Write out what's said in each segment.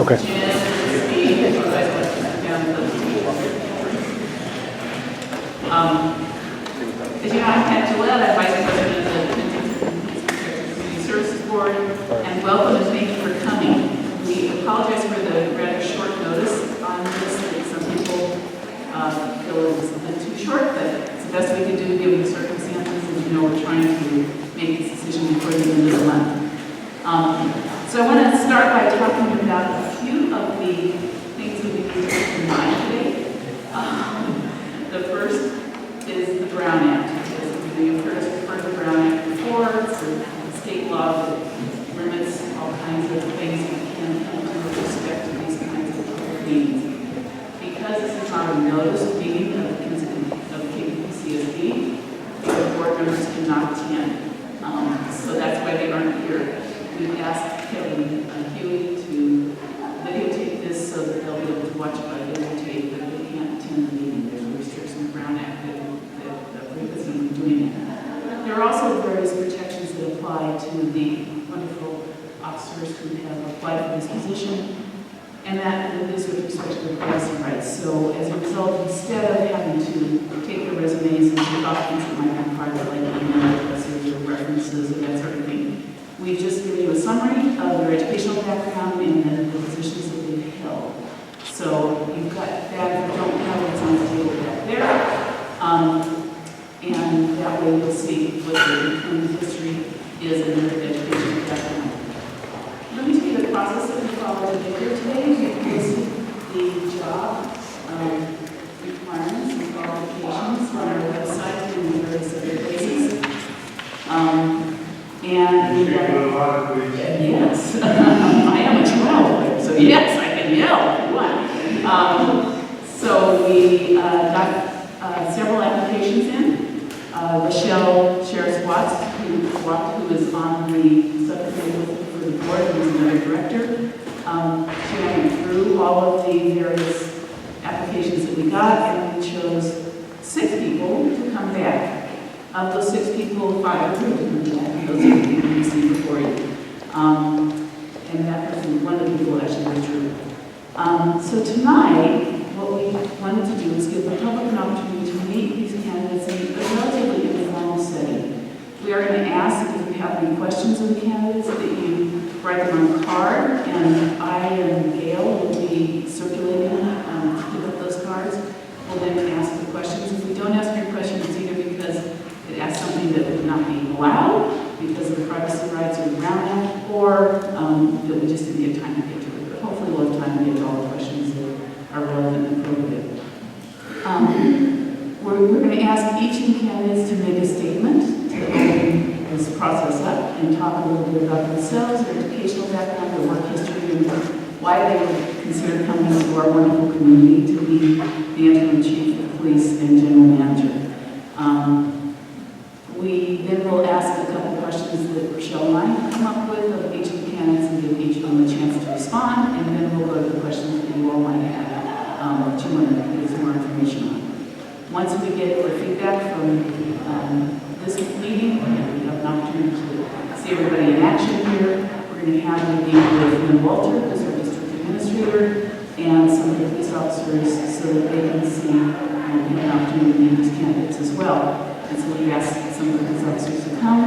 Okay. As you know, I'm Angela, I'm Vice President of the Kensington Community Services Board, and welcome and thank you for coming. We apologize for the rather short notice on this. I think some people feel it was a bit too short, but it's the best we can do given the circumstances, and you know we're trying to make this decision before the end of the month. So I want to start by talking about a few of the things that we need to keep in mind today. The first is the Brown Act. As you've heard us refer to the Brown Act before. It's a state law that limits all kinds of things that can come to with respect to these kinds of public meetings. Because this is not a noticed meeting of KPPCSD, the board members cannot attend. So that's why they aren't here. We've asked Kevin Huey to videotape this so that they'll be able to watch it by videotape, but they can't attend the meeting. There's a restriction in the Brown Act that prohibits them from doing it. There are also various protections that apply to the wonderful officers who have applied for this position, and that is with respect to the privacy rights. So as a result, instead of having to take their resumes and take off things that might be private, like email addresses or references and that sort of thing, we've just given you a summary of their educational background and the positions that they've held. So you've got that. If you don't have what's on the table back there. And that way you'll see what their employment history is in their educational background. Let me tell you the process that we follow today. We posted the job requirements and qualifications on our website and in various other places. And we got a lot of these. Yes, I am a traveler, so yes, I can yell if you want. So we got several applications in. Michelle Sheriff-Watts, who is on the subcommittee for the board, who's another director. She went through all of the various applications that we got, and we chose 6 people to come back. Of those 6 people, 5 are going to come back. Those are the people you see before you. And that person, one of the people actually withdrew. So tonight, what we wanted to do is give the public an opportunity to meet these candidates in a relatively informal setting. We are going to ask if you have any questions of the candidates that you write them on a card, and I and Gail will be circulating to pick up those cards. We'll then ask the questions. If we don't ask your questions, it's either because it asks something that would not be allowed because of the privacy rights or the Brown Act, or that we just didn't get time to get to it. But hopefully we'll have time to get to all the questions that are relevant and appropriate. We're going to ask each of the candidates to make a statement to open this process up and talk a little bit about themselves, their educational background, their work history, and why they would consider coming to our wonderful community to be the interim chief of police and general manager. We then will ask a couple questions that Rochelle and I come up with of each of the candidates and give each of them a chance to respond, and then we'll go to the questions that you all might have that you want to get some more information on. Once we get the feedback from this meeting, and we have an opportunity to see everybody in action here, we're going to have a meeting with Lynn Walter, who's our district administrator, and some of the police officers so that they can see and have an opportunity to meet these candidates as well. And so we ask some of the police officers to come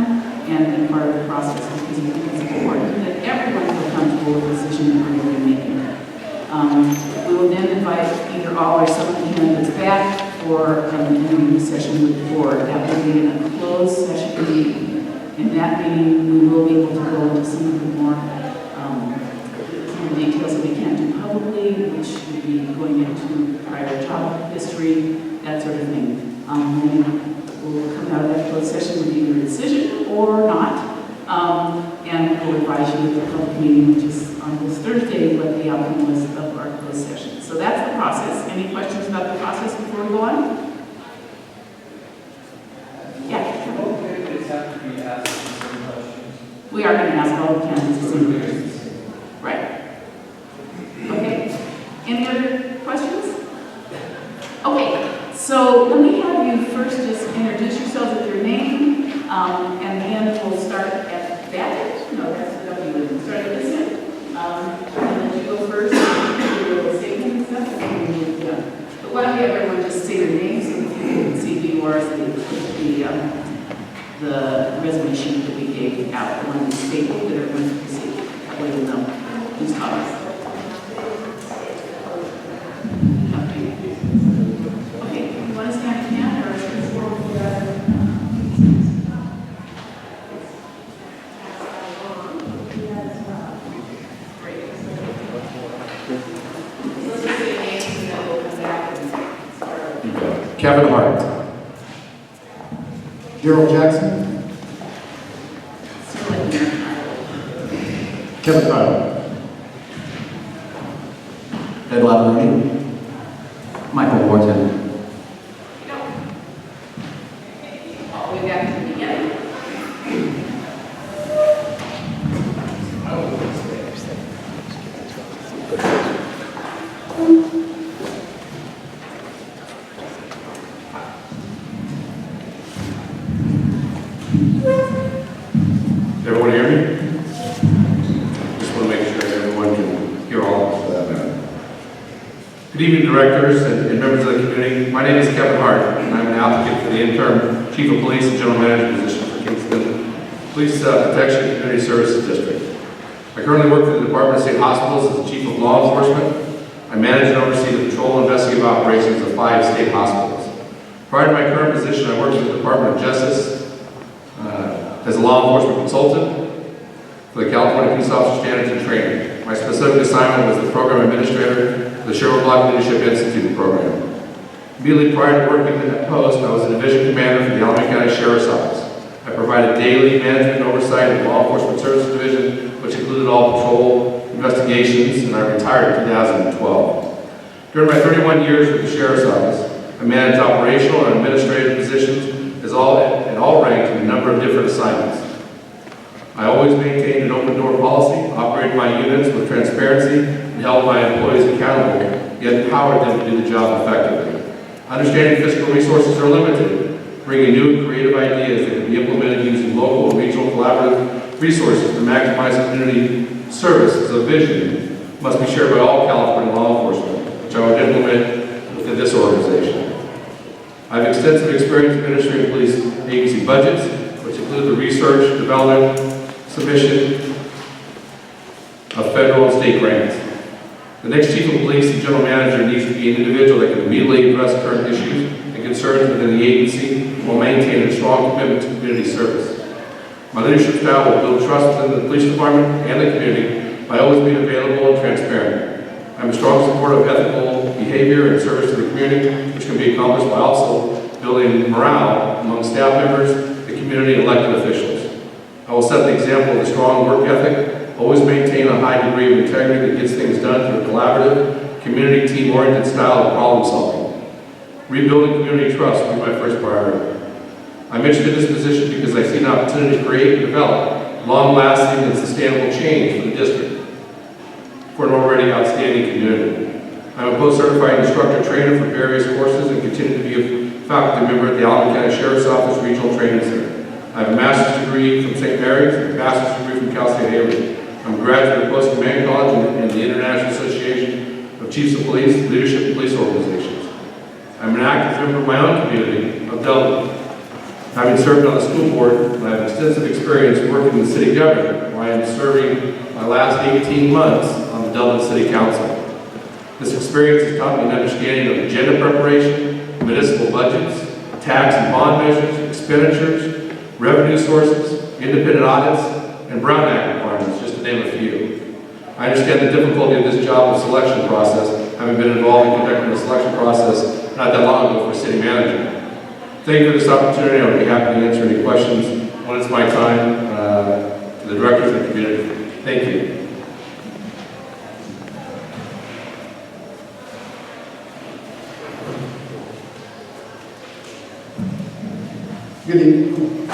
and be part of the process because we think it's important that everyone feel comfortable with the decision that we're going to be making. We will then invite either all or some of the candidates back for an interview session with the board. That will be in a closed session meeting. In that meeting, we will be able to go into some of the more details that we can't do publicly, which would be going into prior job history, that sort of thing. We'll come out of that closed session with either a decision or not, and we'll advise you at the public meeting, which is on this Thursday, what the outcome was of our closed session. So that's the process. Any questions about the process before we go on? Yeah. We are going to ask all the candidates the same questions. Right. Okay. Any other questions? Okay. So let me have you first just introduce yourselves with your name, and then we'll start at that. No, that's the W. Start at this end. And then you go first. everyone just say their names so that people can see who you are, the resolution that we gave out, the one we stapled that everyone can see. That way we'll know who's talking. Okay, you want to stand again or is this world Kevin Hart. Gerald Jackson. Kevin Kyle. Ed Labaroni. Michael Wharton. all the way back to the beginning? Everyone hear me? Just want to make sure everyone can hear all of that. Good evening, directors and members of the community. My name is Kevin Hart, and I'm an applicant for the interim Chief of Police and General Manager position for Kensington Police Protection and Community Services District. I currently work for the Department of State Hospitals as the Chief of Law Enforcement. I manage and oversee the patrol and investigative operations of 5 state hospitals. Prior to my current position, I worked with the Department of Justice as a law enforcement consultant for the California Police Officer Standards and Training. My specific assignment was the program administrator for the Sherwood Block Leadership Institute program. Immediately prior to working in that post, I was a division commander for the Alameda County Sheriff's Office. I provided daily management and oversight of the Law Enforcement Services Division, which included all patrol investigations, and I retired in 2012. During my 31 years with the Sheriff's Office, I managed operational and administrative positions in all ranks in a number of different assignments. I always maintained an open door policy, operated my units with transparency, and held my employees accountable, yet empowered them to do the job effectively. Understanding fiscal resources are limited, bringing new and creative ideas that can be implemented using local and regional collaborative resources to maximize community service as a vision must be shared by all California law enforcement, which I would implement within this organization. I have extensive experience administering police agency budgets, which include the research, development, submission of federal and state grants. The next Chief of Police and General Manager needs to be an individual that can immediately address current issues and concerns within the agency while maintaining a strong commitment to community service. My leadership style will build trust within the police department and the community by always being available and transparent. I'm a strong supporter of ethical behavior and service to the community, which can be accomplished by also building morale among staff members, the community, and elected officials. I will set the example of a strong work ethic, always maintain a high degree of integrity that gets things done through a collaborative, community, team-oriented style of problem solving. Rebuilding community trust will be my first priority. I'm interested in this position because I see an opportunity to create and develop long-lasting and sustainable change for the district, for an already outstanding community. I'm a post-certified instructor trainer for various courses and continue to be a faculty member at the Alameda County Sheriff's Office Regional Training Center. I have a master's degree from St. Mary's and a bachelor's degree from Cal State Hayward. I'm a graduate of Post Command College and the International Association of Chiefs of Police, Leadership and Police Organizations. I'm an active member of my own community of Dublin. Having served on the school board, I have extensive experience working in the city government, where I am serving my last 18 months on the Dublin City Council. This experience has taught me an understanding of agenda preparation, municipal budgets, tax and bond measures, expenditures, revenue sources, independent audits, and Brown Act requirements, just to name a few. I understand the difficulty of this job of selection process, having been involved in conducting the selection process not that long ago for city manager. Thank you for this opportunity. I'll be happy to answer any questions when it's my time to the directors of the community. Thank you. Good evening.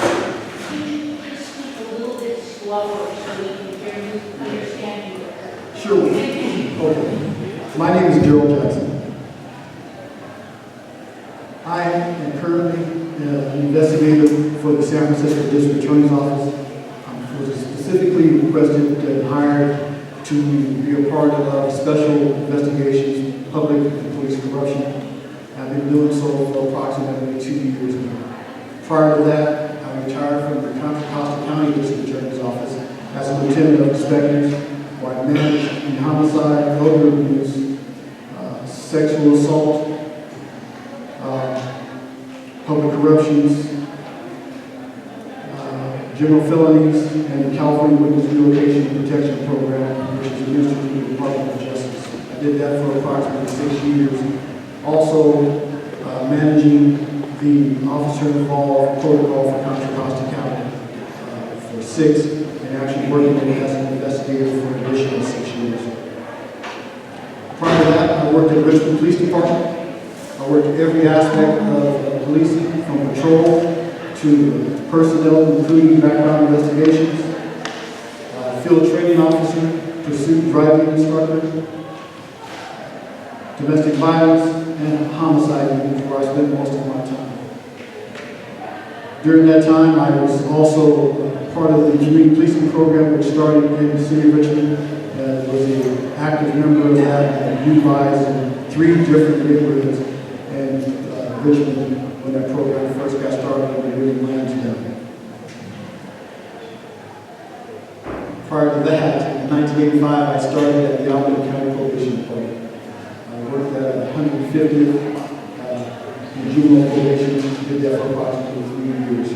Speak a little bit slower so we can hear you, understand you better. Sure. Okay. My name is Gerald Jackson. I am currently an investigator for the San Francisco District Attorney's Office. I was specifically requested and hired to be a part of special investigations, public and police corruption. I've been doing so for approximately 2 years now. Prior to that, I retired from the Contra Costa County District Attorney's Office as a lieutenant of inspectors, where I managed the homicide, elder abuse, sexual assault, public corruptions, general felonies, and the California Witness Relocation and Protection Program, which is administered through the Department of Justice. I did that for approximately 6 years. Also, managing the officer-involved protocol for Contra Costa County for 6, and actually working as an investigator for an additional 6 years. Prior to that, I worked at Richmond Police Department. I worked every aspect of policing, from patrol to personnel, including background investigations, field training officer, pursuit driving instructor, domestic violence, and homicide unit, where I spent most of my time. During that time, I was also part of the community policing program, which started in the city of Richmond. Was an active member of that and utilized in 3 different neighborhoods in Richmond when that program first got started in the William Lansdowne. Prior to that, in 1985, I started at the Alameda County Probation Department. I worked at 150th in juvenile probation, did that for approximately 3 years.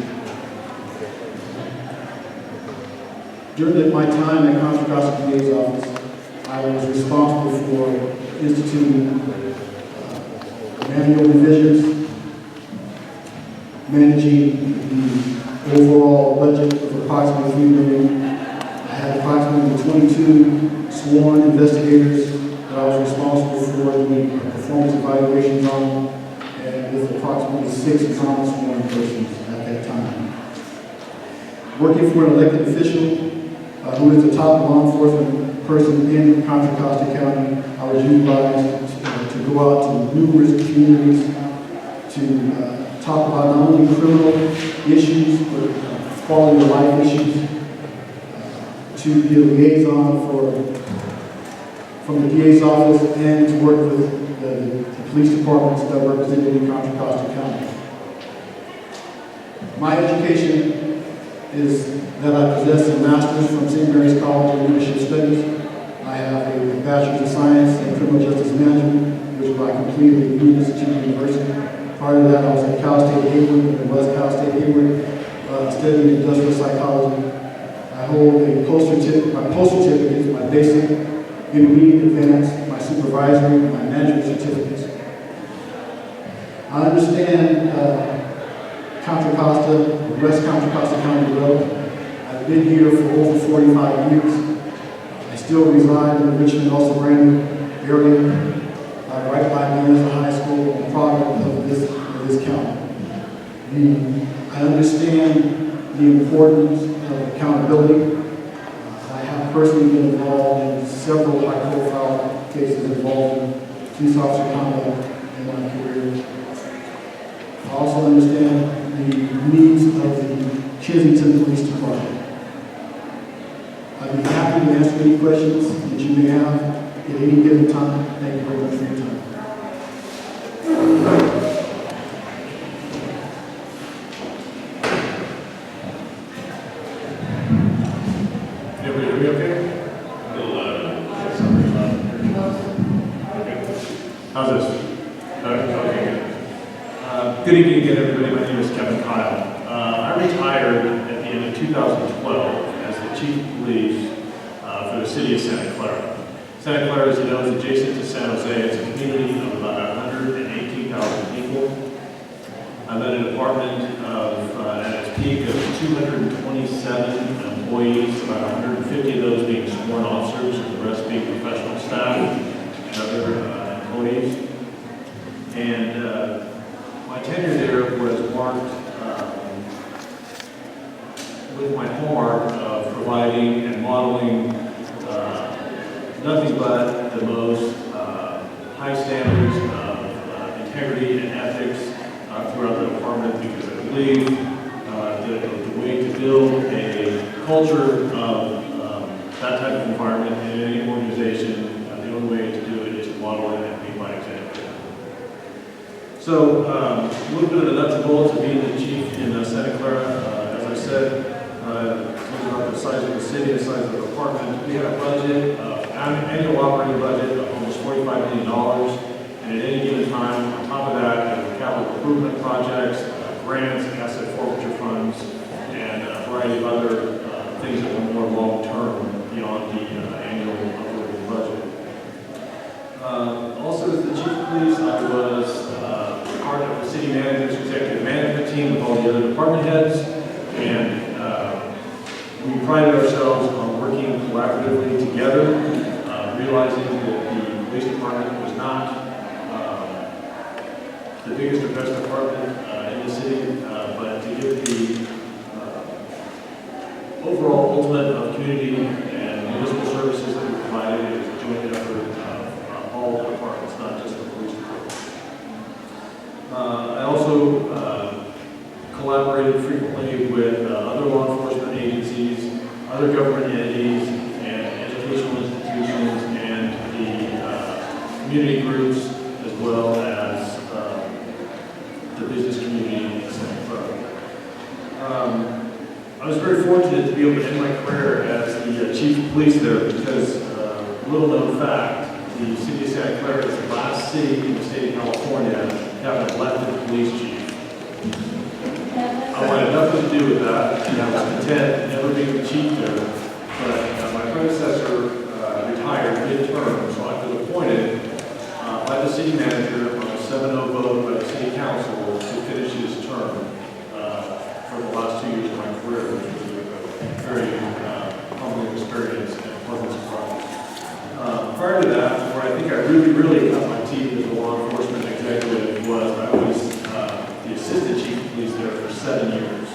During my time at Contra Costa DA's office, I was responsible for instituting manual revisions, managing the overall budget of approximately $3 million. I had approximately 22 sworn investigators that I was responsible for the performance evaluations on, and with approximately 6 non-sworn persons at that time. Working for an elected official who is the top law enforcement person in Contra Costa County, I was utilized to go out to numerous communities to talk about not only criminal issues, but quality of life issues, to be a liaison from the DA's office and to work with the police departments that are represented in Contra Costa County. My education is that I possess a master's from St. Mary's College in Leadership Studies. I have a bachelor's of science in criminal justice management, which I completed at Union Institute University. Prior to that, I was at Cal State Hayward, and was Cal State Hayward, studying industrial psychology. I hold a my post certificates, my basic, intermediate, advanced, my supervisory, my management certificates. I understand Contra Costa, West Contra Costa County well. I've been here for over 45 years. I still reside in the Richmond-Also Brandon area, right by me as a high school, and product of this county. I understand the importance of accountability. I have personally been involved in several high-profile cases involving police officer conduct in my career. I also understand the needs of the Kensington Police Department. I'd be happy to answer any questions that you may have at any given time. Thank you very much for your time. Everybody hear me okay? How's this? Okay, good. Good evening again, everybody. My name is Kevin Kyle. I retired at the end of 2012 as the chief of police for the city of Santa Clara. Santa Clara, as you know, is adjacent to San Jose. It's a community of about 118,000 people. I'm at a department of, at its peak, of 227 employees, about 150 of those being sworn officers, and the rest being professional staff and other employees. And my tenure there was marked with my hallmark of providing and modeling nothing but the most high standards of integrity and ethics throughout the department, because I believe the way to build a culture of that type of environment in any organization, the only way to do it is to model it and be by example. So, a little bit of the nuts and bolts of being the chief in Santa Clara. As I said, talking about the size of the city, the size of the department, we had a budget, annual operating budget of almost $45 million. And at any given time, on top of that, there were capital improvement projects, grants, asset forfeiture funds, and a variety of other things that were more long-term beyond the annual operating budget. Also, as the chief of police, I was part of the city manager's executive management team with all the other department heads, and we prided ourselves on working collaboratively together, realizing that the police department was not the biggest or best department in the city, but to give the overall ultimate of community and municipal services that we provided, it was a joint effort of all the departments, not just the police department. I also collaborated frequently with other law enforcement agencies, other government entities, and educational institutions, and the community groups, as well as the business community in Santa Clara. I was very fortunate to be able to end my career as the chief of police there because, little known fact, the city of Santa Clara is the last city in the state of California to have an elected police chief. I wanted nothing to do with that, and I was content never being the chief there. But my predecessor retired mid-term, so I was appointed by the city manager on a 7-0 vote by the city council to finish his term for the last 2 years of my career, which was a very humbling experience and a pleasant surprise. Prior to that, where I think I really cut my teeth as a law enforcement executive was I was the assistant chief of police there for 7 years.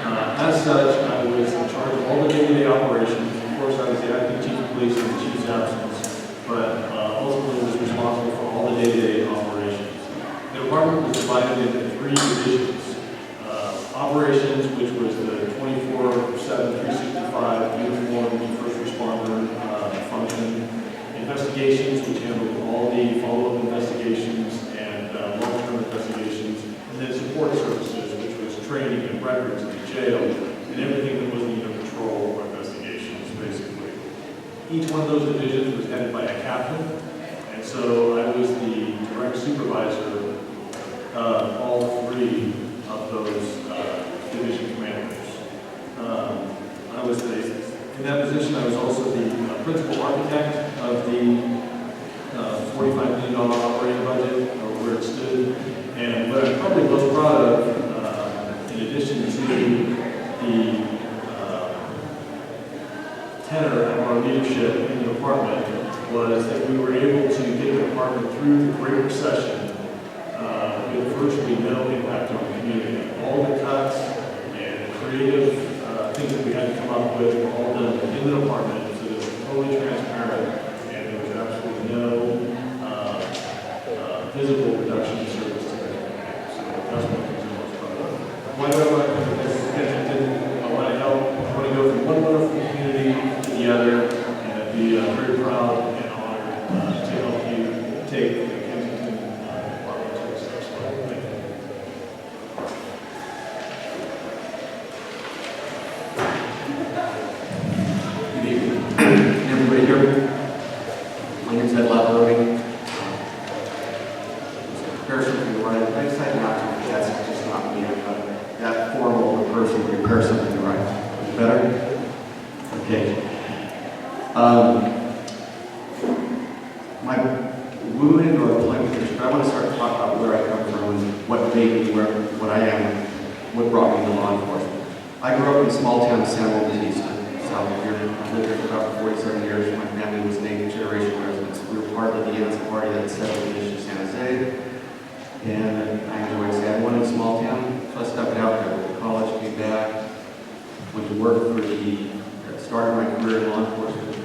As such, I was in charge of all the day-to-day operations. Of course, I was the acting chief of police in the chief's absence, but ultimately was responsible for all the day-to-day operations. The department was divided into 3 divisions. Operations, which was the 24/7, 365 uniformed first responder function. Investigations, which handled all the follow-up investigations and long-term investigations. And then support services, which was training and records in the jail and everything that wasn't either patrol or investigations, basically. Each one of those divisions was headed by a captain, and so I was the direct supervisor of all 3 of those division commanders. In that position, I was also the principal architect of the $45 million operating budget, or where it stood. And what I'm probably most proud of, in addition to the tenor of our leadership in the department, was that we were able to get the department through the Great Recession with virtually no impact on the community. All the cuts and creative things that we had to come up with were all done in the department, so it was totally transparent, and there was absolutely no visible reduction in service to the community. So that's one of the things I'm most proud of. Why do I want to come to Kensington? I want to help. I want to go from one wonderful community to the other, and I'd be very proud and honored to help you take the Kensington department to the next level. Thank you. Good evening. Can everybody hear me? My name's Ed Labaroni. Comparison to the right. I decided not to, because that's just not me. I'm not that formal of a person to compare something to the right. Is it better? Okay. My movement or employment history, I want to start to talk about where I come from and what made me what I am, what brought me to law enforcement. I grew up in a small town in San Luis, south of here. I lived there for about 47 years. My family was native generation residents. We were part of the Yancey party that settled in San Jose. And I enjoyed staying. I wanted a small town, so I stuck it out there. Went to college, came back, went to work for started my career in law enforcement.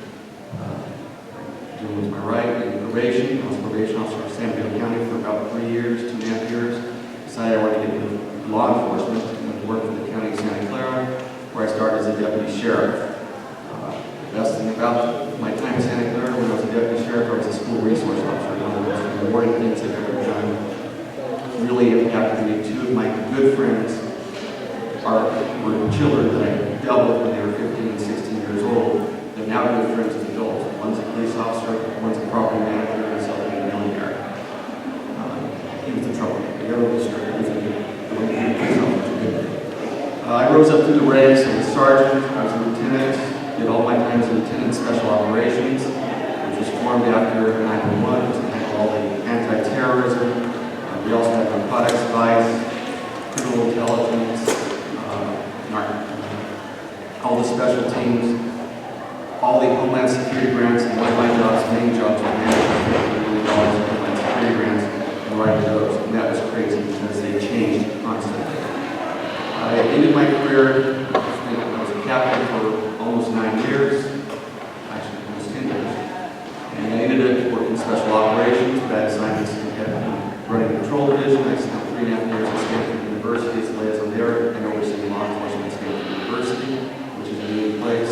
Doing was my right in probation. I was a probation officer in San Diego County for about 3 years, 2.5 years. Decided I wanted to get into law enforcement and went to work for the county of Santa Clara, where I started as a deputy sheriff. The best thing about my time in Santa Clara when I was a deputy sheriff, I was a school resource officer. One of the most rewarding things I've ever done good friends were children that I dealt with when they were 15 and 16 years old. They're now good friends as adults. One's a police officer, one's a property manager, and selling a millionaire. He was in trouble. The other was strict. He was a police officer. I rose up through the ranks. I was a sergeant. I was a lieutenant. Did all my time as a lieutenant in special operations, which was formed after 9/11. To handle all the anti-terrorism. We also had narcotics, vice, criminal intelligence, all the special teams, all the Homeland Security grants, and one of my main jobs, was managing $50 million in Homeland Security grants and writing those. And that was crazy because they changed constantly. I ended my career, I was a captain for almost 9 years, actually almost 10 years. And I ended up working special operations, but I had assignments running the patrol division. I spent 3.5 years at Stanford University as a liaison there and overseeing law enforcement at Stanford University, which is a new place.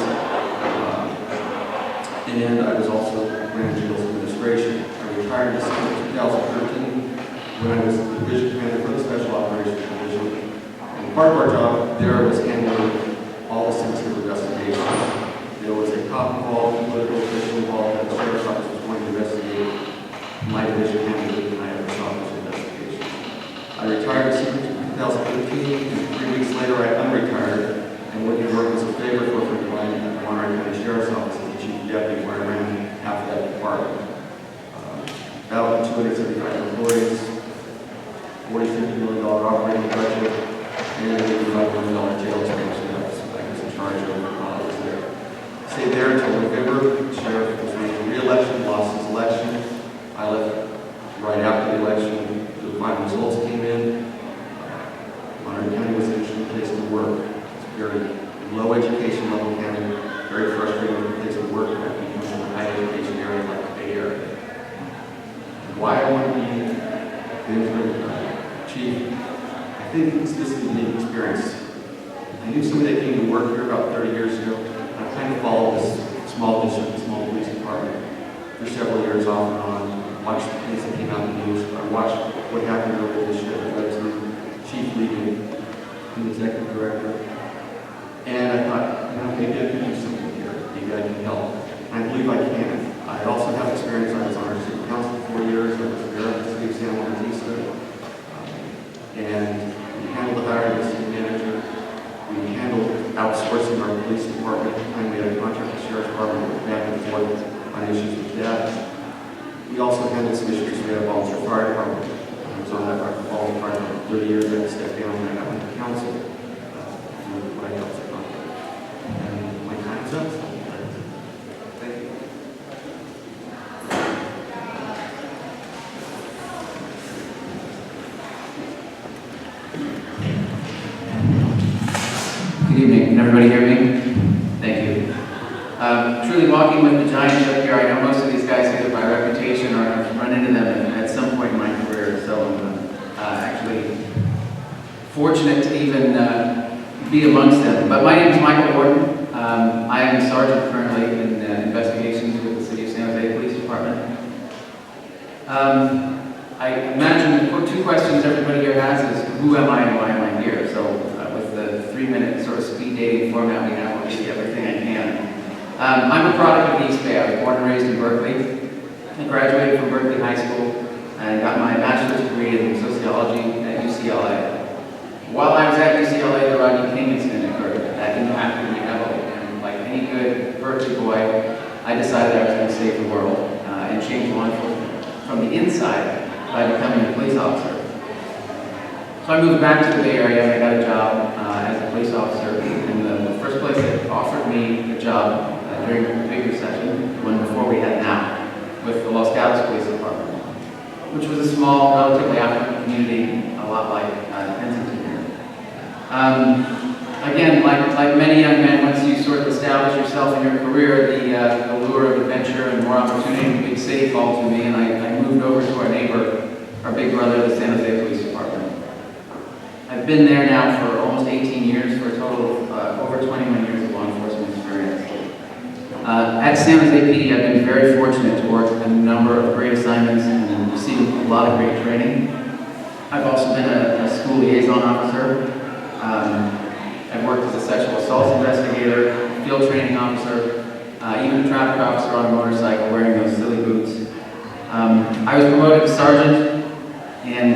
And I was also ran jails administration. I retired in December 2013 when I was the division commander for the special operations division. And part of our job there was handling all the sensitive investigations. There was a cop involved, a political official involved, and the sheriff's office was going to investigate. My division handled it, and I had a office investigation. I retired in December 2015, and 3 weeks later I unretired and went to work as a favorite for a client at the Monterey County Sheriff's Office as the chief deputy, where I ran half of that department. About 275 employees, $40–50 million operating budget, and a $85 million jail expansion that I was in charge of while I was there. Stayed there until November. The sheriff was running re-election, lost his election. I left right after the election. The final results came in. Monterey County was an interesting place to work. It's a very low education level county, very frustrating place to work. It becomes a high education area like the Bay Area. Why I want to be the chief, I think this is a unique experience. I knew somebody that came to work here about 30 years ago. I kind of followed this small district, small police department for several years off and on. Watched the things that came out in the news. I watched what happened over this year. I was the chief leading and executive director. And I thought, maybe I can do something here. Maybe I can help. And I believe I can. I also have experience. I was on our city council for 4 years. I was there at the city of San Juan Bautista. And we handled the hiring of the city manager. We handled outsourcing our police department. And we had a contract with the sheriff's department back and forth on issues with that. We also handled some issues. We had a volunteer fire department. I was on that volunteer department for 30 years. I stepped down when I got into council. What I helped on. And my time's up. Thank you. Good evening. Can everybody hear me? Thank you. Truly walking with the giants up here. I know most of these guys either by reputation or I've run into them at some point in my career, so I'm actually fortunate to even be amongst them. But my name is Michael Gordon. I am a sergeant currently in investigations with the City of San Jose Police Department. I imagine the 2 questions everybody here has is, who am I and why am I here? So with the 3-minute sort of speed dating format we have, I'll give you everything I can. I'm a product of East Bay. I was born and raised in Berkeley. I graduated from Berkeley High School and got my bachelor's degree in sociology at UCLA. While I was at UCLA, the Rodney King incident occurred. That impacted me heavily. And like any good Berkeley boy, I decided I was going to save the world and change law enforcement from the inside by becoming a police officer. So I moved back to the Bay Area and I got a job as a police officer. And the first place that offered me a job during the big recession, one before we had now, with the Los Gatos Police Department, which was a small, relatively affluent community, a lot like Kensington here. Again, like many young men, once you sort of establish yourself in your career, the lure of adventure and more opportunity in the big city called to me, and I moved over to our neighbor, our big brother, the San Jose Police Department. I've been there now for almost 18 years, for a total of over 21 years of law enforcement experience. At San Jose PD, I've been very fortunate to work a number of great assignments and received a lot of great training. I've also been a school liaison officer. I've worked as a sexual assault investigator, field training officer, even a traffic officer on a motorcycle wearing those silly boots. I was promoted to sergeant, and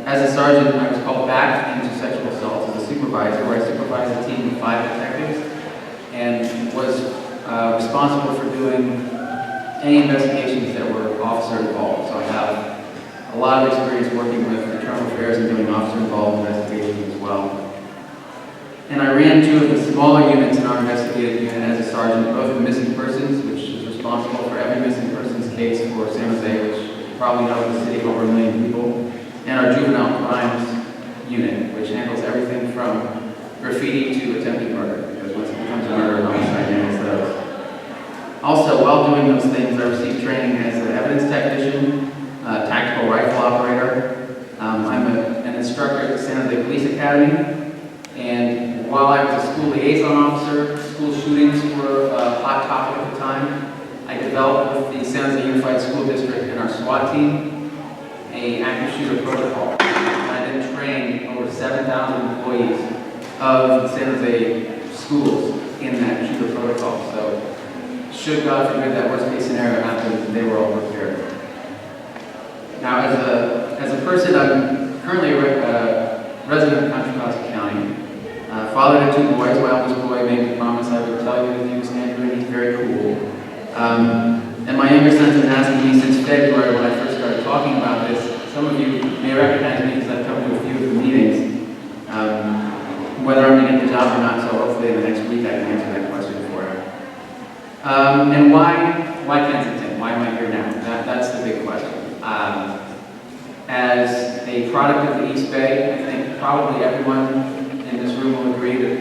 as a sergeant, I was called back into sexual assault as a supervisor, where I supervised a team of 5 detectives and was responsible for doing any investigations that were officer involved. So I have a lot of experience working with internal affairs and doing officer involved investigations as well. And I ran 2 of the smaller units in our investigative unit as a sergeant, both the missing persons, which is responsible for every missing persons case for San Jose, which you probably know is a city of over 1 million people, and our juvenile crimes unit, which handles everything from graffiti to attempted murder, because once it becomes a murder, homicide handles those. Also, while doing those things, I received training as an evidence technician, tactical rifle operator. I'm an instructor at the San Jose Police Academy, and while I was a school liaison officer, school shootings were a hot topic at the time. I developed with the San Jose Unified School District and our SWAT team an active shooter protocol. And I then trained over 7,000 employees of the San Jose schools in that shooter protocol. So should God forbid that worst case scenario happen, they were all prepared. Now, as a person, I'm currently a resident of Contra Costa County. Father to 2 boys. My oldest boy made me promise I would tell you that he was Andrew, and he's very cool. And my younger son's been asking me since February when I first started talking about this. Some of you may recognize me because I've come to a few of the meetings. Whether I'm going to get the job or not, so hopefully in the next week I can answer that question for him. And why Kensington? Why am I here now? That's the big question. As a product of the East Bay, I think probably everyone in this room will agree that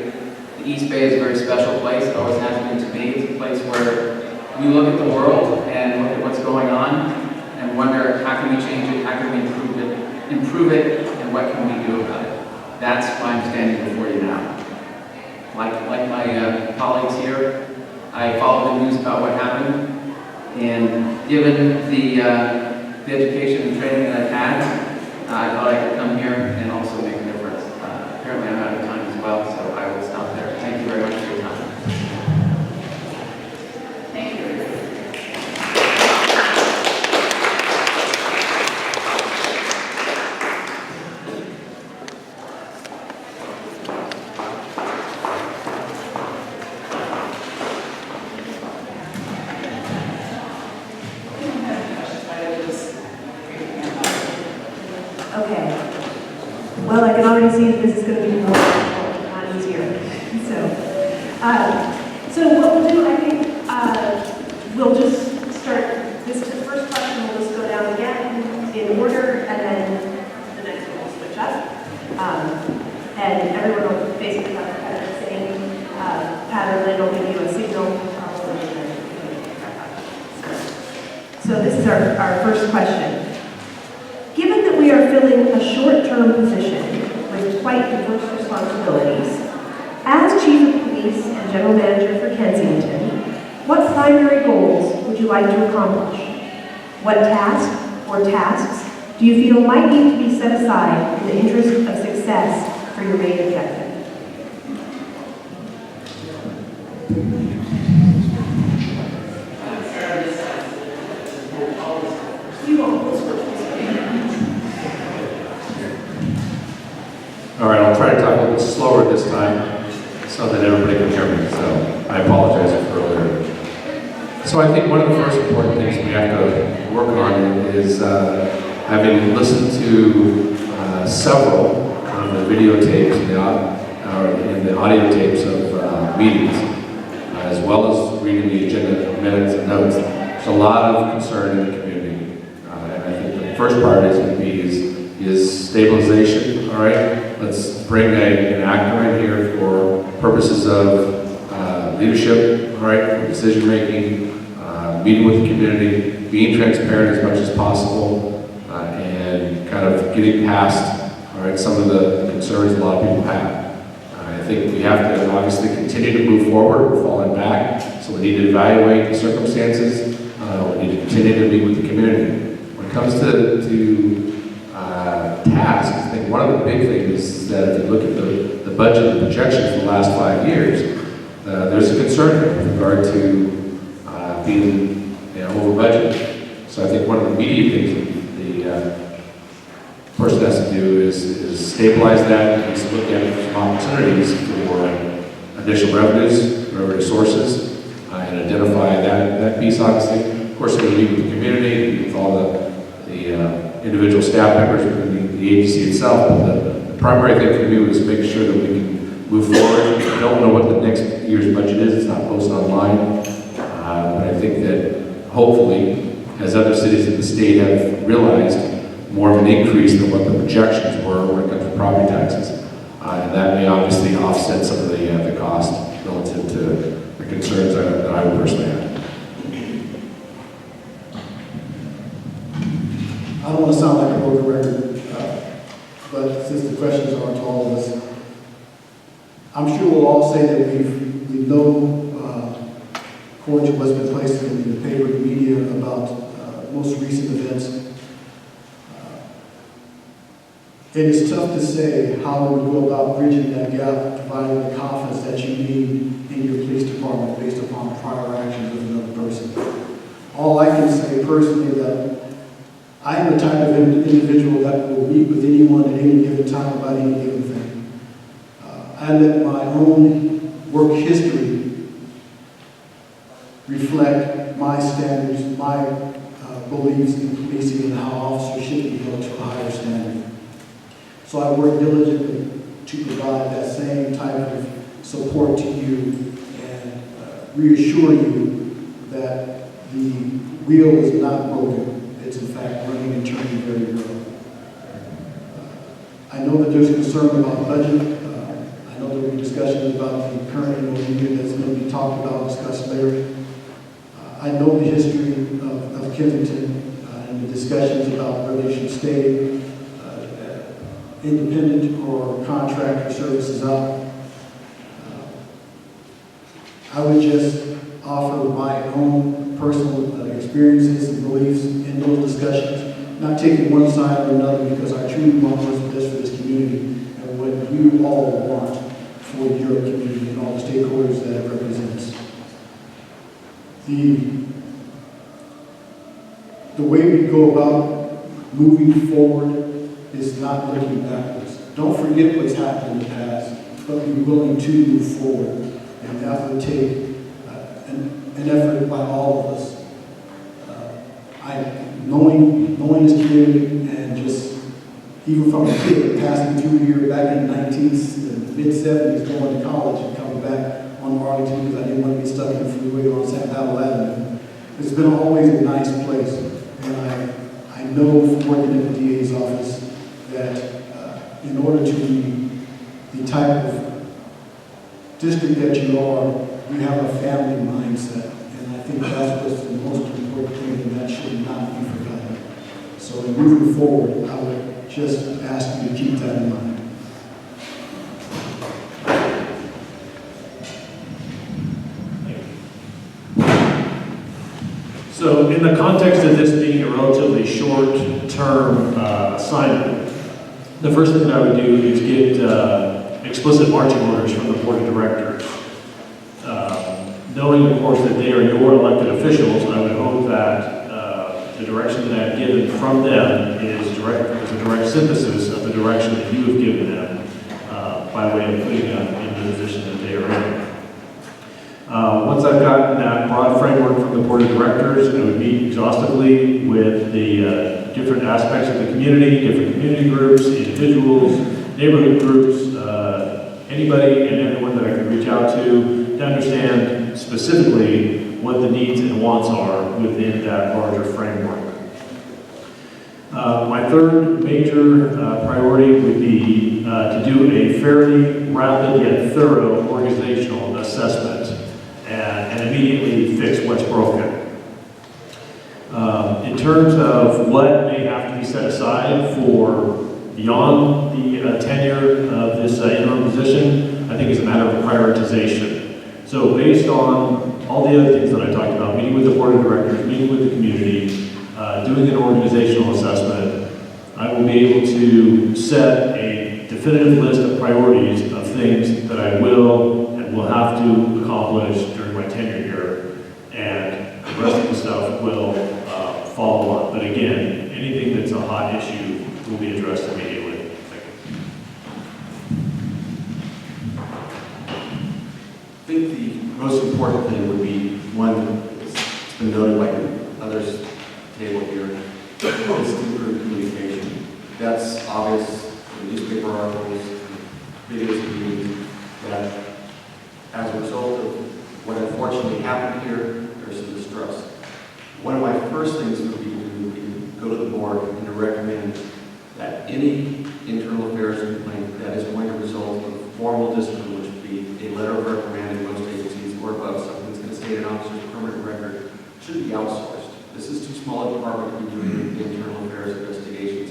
the East Bay is a very special place. It always has been to me. It's a place where we look at the world and look at what's going on and wonder how can we change it, how can we improve it, and what can we do about it. That's why I'm standing before you now. Like my colleagues here, I followed the news about what happened, and given the education and training that I've had, I thought I could come here and also make a difference. Apparently I'm out of time as well, so I will stop there. Thank you very much for your time. Thank you. Okay. Well, I can already see that this is going to be more difficult, not easier. So what we'll do, I think, we'll just start this first question. We'll just go down again in order, and then the next one will switch up. And everyone will basically have kind of the same pattern. Then it'll give you a signal. So this is our first question. Given that we are filling a short-term position with quite diverse responsibilities, as Chief of Police and General Manager for Kensington, what primary goals would you like to accomplish? What task or tasks do you feel might need to be set aside in the interest of success for your main objective? All right, I'll try to talk a little bit slower this time so that everybody can hear me. So I apologize for earlier. So I think one of the first important things we have to work on is having listened to several of the videotapes and the audio tapes of meetings, as well as reading the agenda minutes and notes. There's a lot of concern in the community, and I think the first part is going to be is stabilization. All right, let's bring an actor in here for purposes of leadership. All right, for decision making, meeting with the community, being transparent as much as possible, and kind of getting past some of the concerns a lot of people have. I think we have to obviously continue to move forward. We're falling back, so we need to evaluate the circumstances. We need to continue to meet with the community. When it comes to past, I think one of the big things is that if you look at the budget and projections for the last 5 years, there's a concern with regard to being over budget. So I think one of the immediate things the person has to do is stabilize that and just look at some opportunities for additional revenue sources, and identify that piece, obviously. Of course, we're going to meet with the community, with all the individual staff members within the agency itself. But the primary thing for me was make sure that we can move forward. We don't know what the next year's budget is. It's not posted online. But I think that hopefully, as other cities in the state have realized, more of an increase than what the projections were when it comes to property taxes. And that may obviously offset some of the cost relative to the concerns that I would personally have. I don't want to sound like a broken record, but since the questions are to all of us, I'm sure we'll all say that we know, according to what's been placed in the paper and media about most recent events. It is tough to say how we would go about bridging that gap, providing the confidence that you need in your police department based upon prior actions of another person. All I can say personally that I am the type of individual that will meet with anyone at any given time about any given thing. I let my own work history reflect my standards, my beliefs in policing and how officers should be held to a higher standard. So I work diligently to provide that same type of support to you and reassure you that the wheel is not broken. It's in fact running and turning very well. I know that there's concern about budget. I know there will be discussions about the current MOU that's going to be talked about, discussed later. I know the history of Kensington and the discussions about whether you should stay independent or contract your services out. I would just offer my own personal experiences and beliefs in those discussions, not taking one side or another, because I truly want what's best for this community and what you all want for your community and all the stakeholders that it represents. The way we go about moving forward is not looking backwards. Don't forget what's happened in the past, but be willing to move forward. And that would take an effort by all of us. Knowing this community and just, even from a kid passing through here back in the mid-70s, going to college and coming back on Arlington because I didn't want to be stuck in the freeway on St. Pavel Avenue. It's been always a nice place. And I know from working at the DA's office that in order to be the type of district that you are, you have a family mindset. And I think that's what's the most important thing, and that should not be forgotten. So in moving forward, I would just ask you to keep that in mind. So in the context of this being a relatively short-term assignment, the first thing I would do is get explicit marching orders from the board of directors. Knowing, of course, that they are your elected officials, I would hope that the direction that I've given from them is a direct synthesis of the direction that you have given them by way of putting them in the position that they are in. Once I've gotten that broad framework from the board of directors, I would meet exhaustively with the different aspects of the community, different community groups, individuals, neighborhood groups, anybody and everyone that I can reach out to understand specifically what the needs and wants are within that larger framework. My third major priority would be to do a fairly rapid yet thorough organizational assessment and immediately fix what's broken. In terms of what may have to be set aside for beyond the tenure of this interim position, I think it's a matter of prioritization. So based on all the other things that I talked about, meeting with the board of directors, meeting with the community, doing an organizational assessment, I will be able to set a definitive list of priorities of things that I will and will have to accomplish during my tenure here, and the rest of the stuff will follow on. But again, anything that's a hot issue will be addressed immediately. Thank you. I think the most important thing would be one that's been noted by others table here, is improved communication. That's obvious in newspaper articles, videos of meetings, that as a result of what unfortunately happened here, there's some distrust. One of my first things would be to go to the board and to recommend that any internal affairs complaint that is going to result in formal discipline, which would be a letter of reprimand in most agencies or above, something that's going to state an officer's permanent record, should be outsourced. This is too small a department to be doing internal affairs investigations,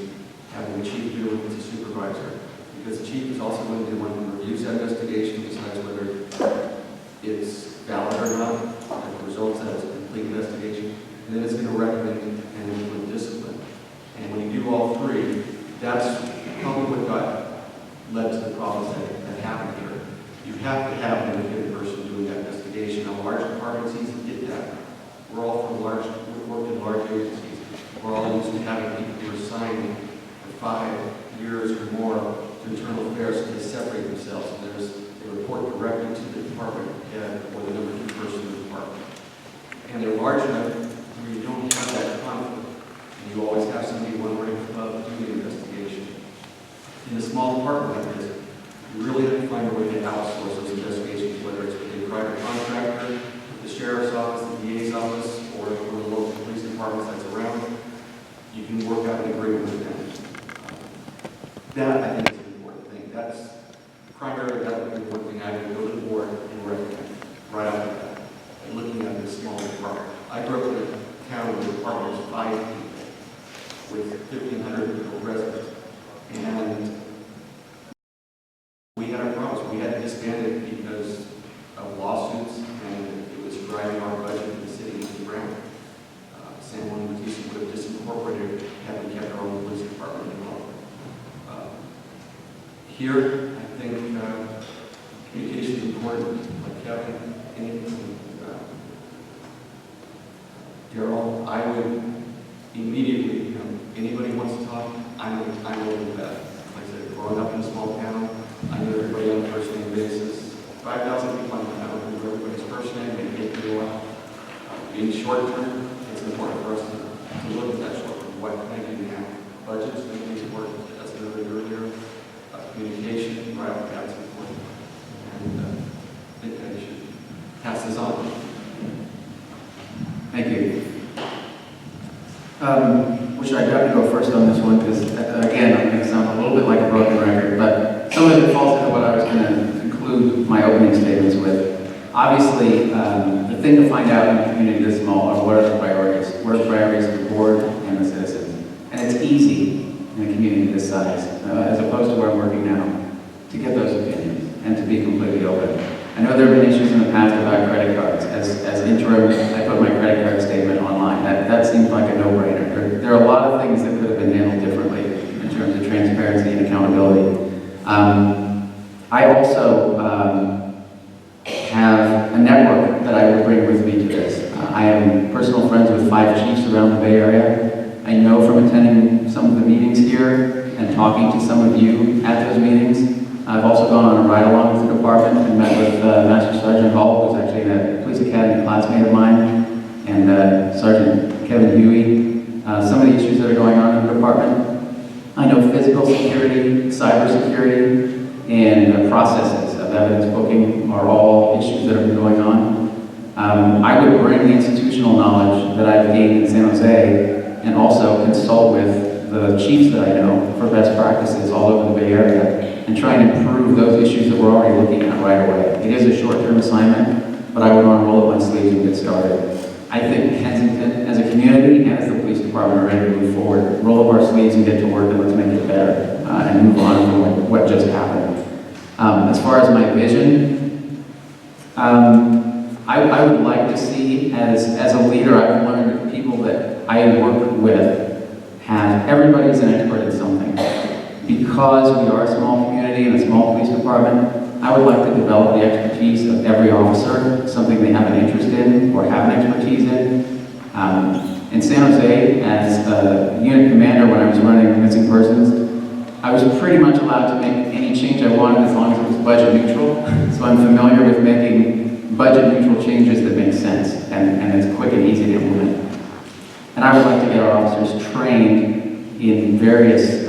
having the chief do it with the supervisor. Because the chief is also going to be the one who reviews that investigation, decides whether it's valid or not, and the results that it's a complete investigation, and then it's going to recommend and implement discipline. And when you do all three, that's probably what led to the problems that happened here. You have to have an independent person doing that investigation. Now, large departments easy to get that. We're all from we've worked in large agencies. We're all used to having people who are assigned for 5 years or more to internal affairs, so they separate themselves. And they report directly to the department head or the number 2 person in the department. And they're large enough where you don't have that conflict. And you always have somebody one rank above doing the investigation. In a small department like this, you really have to find a way to outsource those investigations, whether it's with a private contractor, the sheriff's office, the DA's office, or the local police departments that's around. You can work out an agreement with them. That, I think, is an important thing. That's primarily that would be one thing I would go to the board and recommend right off the bat. And looking at this small department. I grew up in a town where the department was 5 people with 1,500 residents. And we had our problems. We had to disband it because of lawsuits, and it was driving our budget in the city to the ground. San Juan would have disincorporated had we kept our own police department involved. Here, I think communication is important. Like Kevin, Daryl, I would immediately, anybody wants to talk, I'm willing to that. Like I said, growing up in a small town, I knew everybody on a first name basis. 5,000 people, I don't know everybody's first name, they take me a while. Being short term, it's important for us to look at that short term. What can I do now? Budgets, things important. That's another earlier. Communication, right off the bat, is important. And I think I should pass this on. Thank you. Should I have to go first on this one? Because, again, I'm going to sound a little bit like a broken record, but some of it falls into what I was going to conclude my opening statements with. Obviously, the thing to find out in a community this small are what are the priorities? What are the priorities of the board and the citizens? And it's easy in a community this size, as opposed to where I'm working now, to get those opinions and to be completely open. I know there have been issues in the past about credit cards. As interim, I put my credit card statement online. That seems like a no-brainer. There are a lot of things that could have been handled differently in terms of transparency and accountability. I also have a network that I would bring with me to this. I am personal friends with 5 chiefs around the Bay Area. I know from attending some of the meetings here and talking to some of you at those meetings. I've also gone on a ride-along with the department and met with Master Sergeant Hall, who's actually a police academy classmate of mine, and Sergeant Kevin Huey. Some of the issues that are going on in the department. I know physical security, cyber security, and processes of evidence booking are all issues that have been going on. I would bring the institutional knowledge that I've gained in San Jose and also consult with the chiefs that I know for best practices all over the Bay Area and try and improve those issues that we're already looking at right away. It is a short-term assignment, but I would want to roll up my sleeves and get started. I think Kensington, as a community and as the police department, are ready to move forward. Roll up our sleeves and get to work and let's make it better and move on from what just happened. As far as my vision, I would like to see, as a leader, I've learned that people that I work with have, everybody's an expert in something. because we are a small community and a small police department, I would like to develop the expertise of every officer, something they have an interest in or have an expertise in. In San Jose, as a unit commander when I was running missing persons, I was pretty much allowed to make any change I wanted as long as it was budget neutral. So I'm familiar with making budget neutral changes that make sense and it's quick and easy to implement. And I would like to get our officers trained in various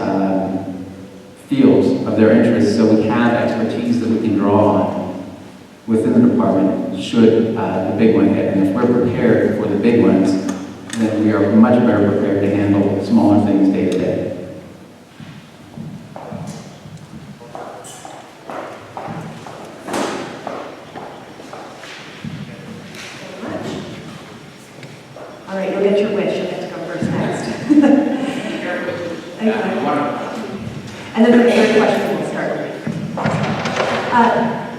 fields of their interests so we have expertise that we can draw on within the department should the big one hit. And if we're prepared for the big ones, then we are much better prepared to handle smaller things day to day. All right, you'll get your wish. You'll get to go first next. And then the third question will start.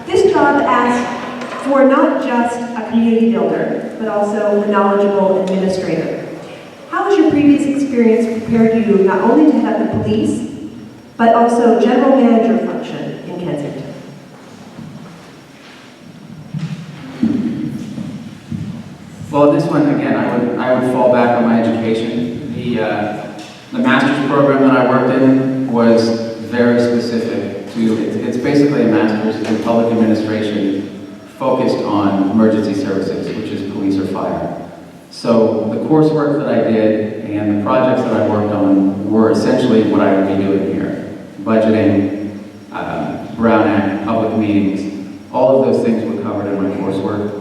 This job asks for not just a community builder, but also a knowledgeable administrator. How has your previous experience prepared you not only to head up the police, but also general manager function in Kensington? Well, this one, again, I would fall back on my education. The master's program that I worked in was very specific to, it's basically a master's in public administration focused on emergency services, which is police or fire. So the coursework that I did and the projects that I worked on were essentially what I would be doing here. Budgeting, Brown Act, public meetings, all of those things were covered in my coursework.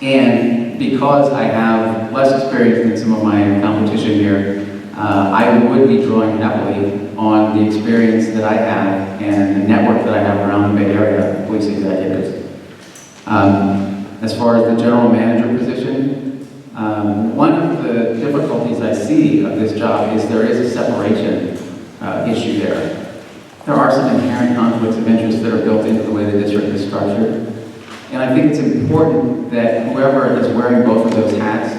And because I have less experience than some of my competition here, I would be drawing heavily on the experience that I have and the network that I have around the Bay Area of police executives. As far as the general manager position, one of the difficulties I see of this job is there is a separation issue there. There are some inherent conflicts of interest that are built into the way the district is structured. And I think it's important that whoever is wearing both of those hats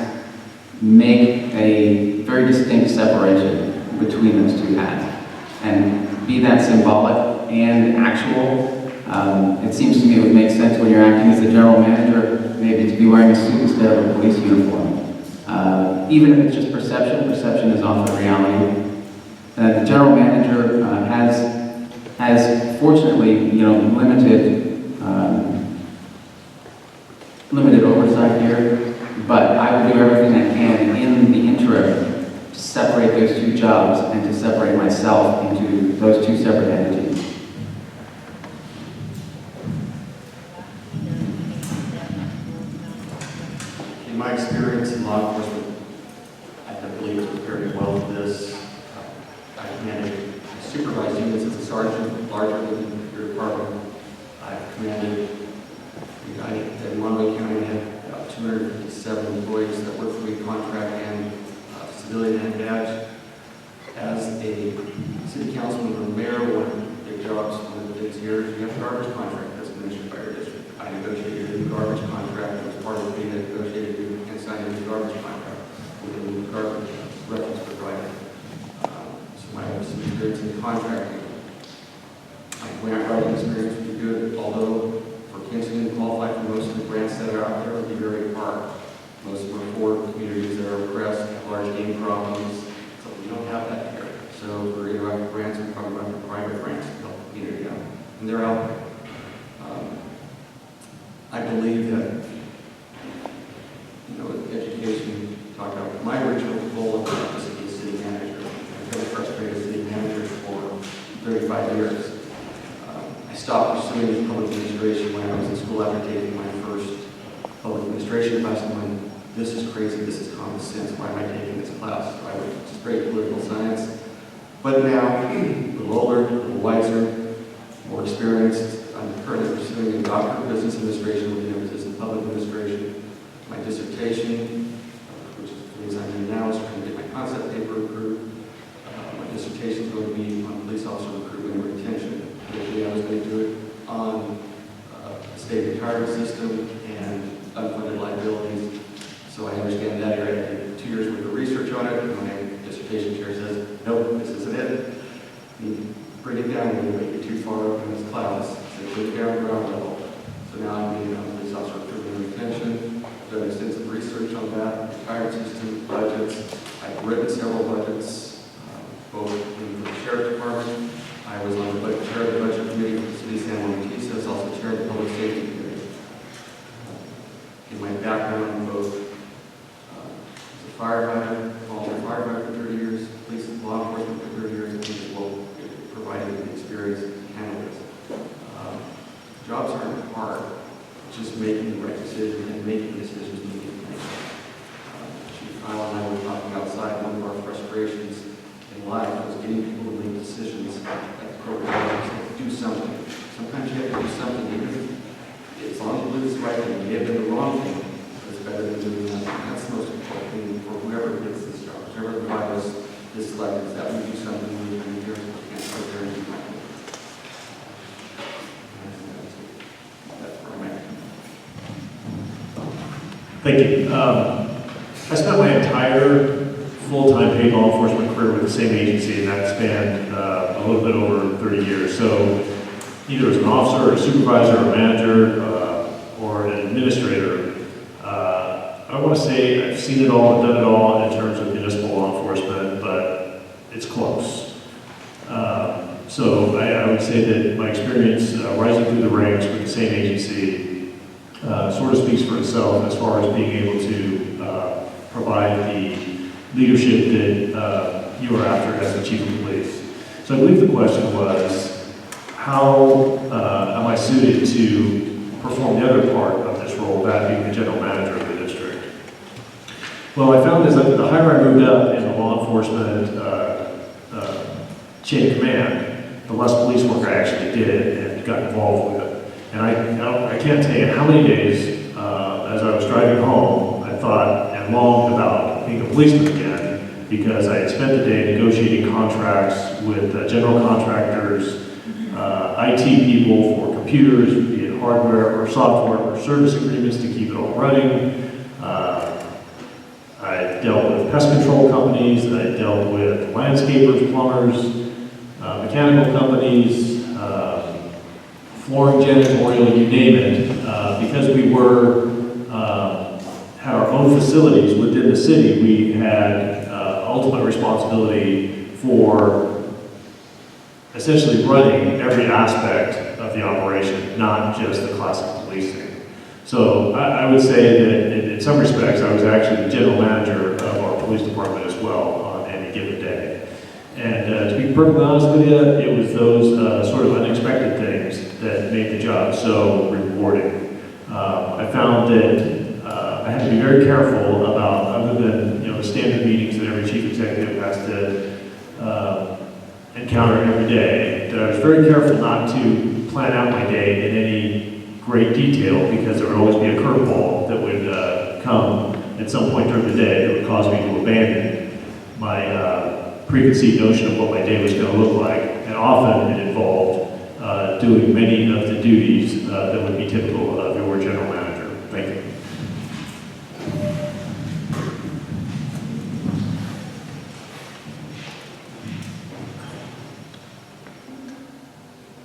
make a very distinct separation between those two hats and be that symbolic and actual. It seems to me it would make sense when you're acting as the general manager maybe to be wearing a suit instead of a police uniform. Even if it's just perception, perception is often reality. The general manager has fortunately, limited oversight here, but I will do everything I can in the interim to separate those two jobs and to separate myself into those two separate entities. In my experience in law enforcement, I believe it's prepared me well for this. I've managed, supervised units as a sergeant, larger than your department. I've commanded, in Monroe County, I had about 257 employees that work for me, contract and civilian and badge. As a city councilman or mayor, one of the big jobs, one of the big years, you have a garbage contract that's administered by your district. I negotiated a new garbage contract. It was part of me that negotiated and signed a new garbage contract with a new garbage reference provider. So I have some experience in contracting. My grant writing experience would be good, although for Kensington to qualify for most of the grants that are out there would be very hard. Most of them are for communities that are oppressed, have large game problems, so we don't have that here. So for interactive grants, we're talking about the private grants to help the community out, and they're out there. I believe that, education, talk about my original goal of was to be a city manager. I've been a frustrated city manager for 35 years. I stopped pursuing public administration when I was in school after taking my first public administration class and went, this is crazy, this is common sense, why am I taking this class? So I went straight political science. But now, a little older, a little wiser, more experienced, I'm currently pursuing a doctorate of business administration with an emphasis in public administration. My dissertation, which is the reason I'm in now, is trying to get my concept paper approved. My dissertation is going to be on police officer recruitment and retention. Initially, I was going to do it on the state retirement system and unfunded liabilities. So I understand that area. I did 2 years worth of research on it, and my dissertation chair says, nope, this isn't it. and bring it down a little bit, you're too far up in this clouds, so bring it down ground level. So now I'm being a police officer of criminal retention. I've done extensive research on that, retired system, budgets. I've written several budgets, both in the sheriff's department. I was on the chair of the budget committee for the city of San Juan Bautista, also chair of the public safety committee. In my background, both as a firefighter, volunteer firefighter for 30 years, police and law enforcement for 30 years, and as well provided the experience to handle this. Jobs aren't hard, it's just making the right decision and making decisions we need to make. Chief Kyle and I were talking outside, one of our frustrations in life was getting people to make decisions at the program to do something. Sometimes you have to do something, even if, as long as you do this right thing, you have done the wrong thing, it's better than doing nothing. That's the most important thing for whoever gets this job, whoever the vibe is selected, is that we do something we can do here, we can't sit there and do nothing. That's where I'm at. Thank you. I spent my entire full-time paid law enforcement career with the same agency, and that spanned a little bit over 30 years. So either as an officer, or a supervisor, or a manager, or an administrator, I want to say I've seen it all and done it all in terms of municipal law enforcement, but it's close. So I would say that my experience rising through the ranks with the same agency sort of speaks for itself as far as being able to provide the leadership that you are after as the chief of police. So I believe the question was, how am I suited to perform the other part of this role, that being the general manager of the district? Well, I found is that the higher I moved up in the law enforcement chain of command, the less police work I actually did and got involved with. And I can't tell you how many days as I was driving home, I thought and longed about being a policeman again, because I had spent the day negotiating contracts with general contractors, IT people for computers, be it hardware or software, or service agreements to keep it all running. I dealt with pest control companies, I dealt with landscapers, plumbers, mechanical companies, flooring, janitorial, you name it, because we had our own facilities within the city. We had ultimate responsibility for essentially running every aspect of the operation, not just the classic policing. So I would say that in some respects, I was actually the general manager of our police department as well on any given day. And to be perfectly honest with you, it was those sort of unexpected things that made the job so rewarding. I found that I had to be very careful about, other than the standard meetings that every chief executive has to encounter every day, that I was very careful not to plan out my day in any great detail, because there would always be a curveball that would come at some point during the day that would cause me to abandon my preconceived notion of what my day was going to look like. And often it involved doing many of the duties that would be typical of your general manager. Thank you.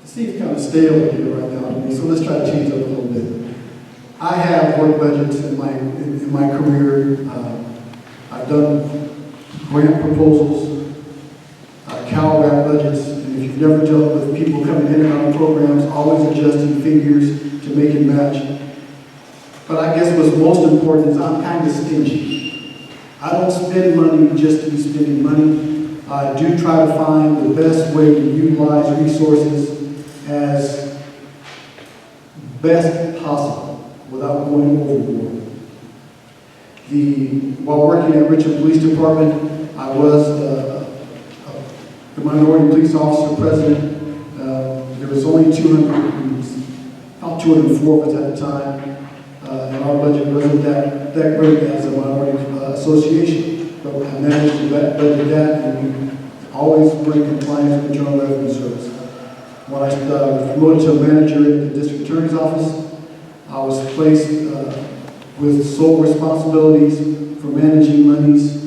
Seems kind of stale here right now to me, so let's try to change up a little bit. I have work budgets in my career. I've done grant proposals, CalRAP budgets, and if you've never dealt with people coming in and out of programs, always adjusting figures to make it match. But I guess what's most important is I'm kind of stingy. I don't spend money just to be spending money. I do try to find the best way to utilize resources as best possible without going overboard. While working at Richmond Police Department, I was the minority police officer president. There was only about 204 of us at the time, and our budget wasn't that great as a minority association, but I managed to budget that, and we always were in compliance with Internal Revenue Service. When I was promoted to a manager in the district attorney's office, I was placed with sole responsibilities for managing monies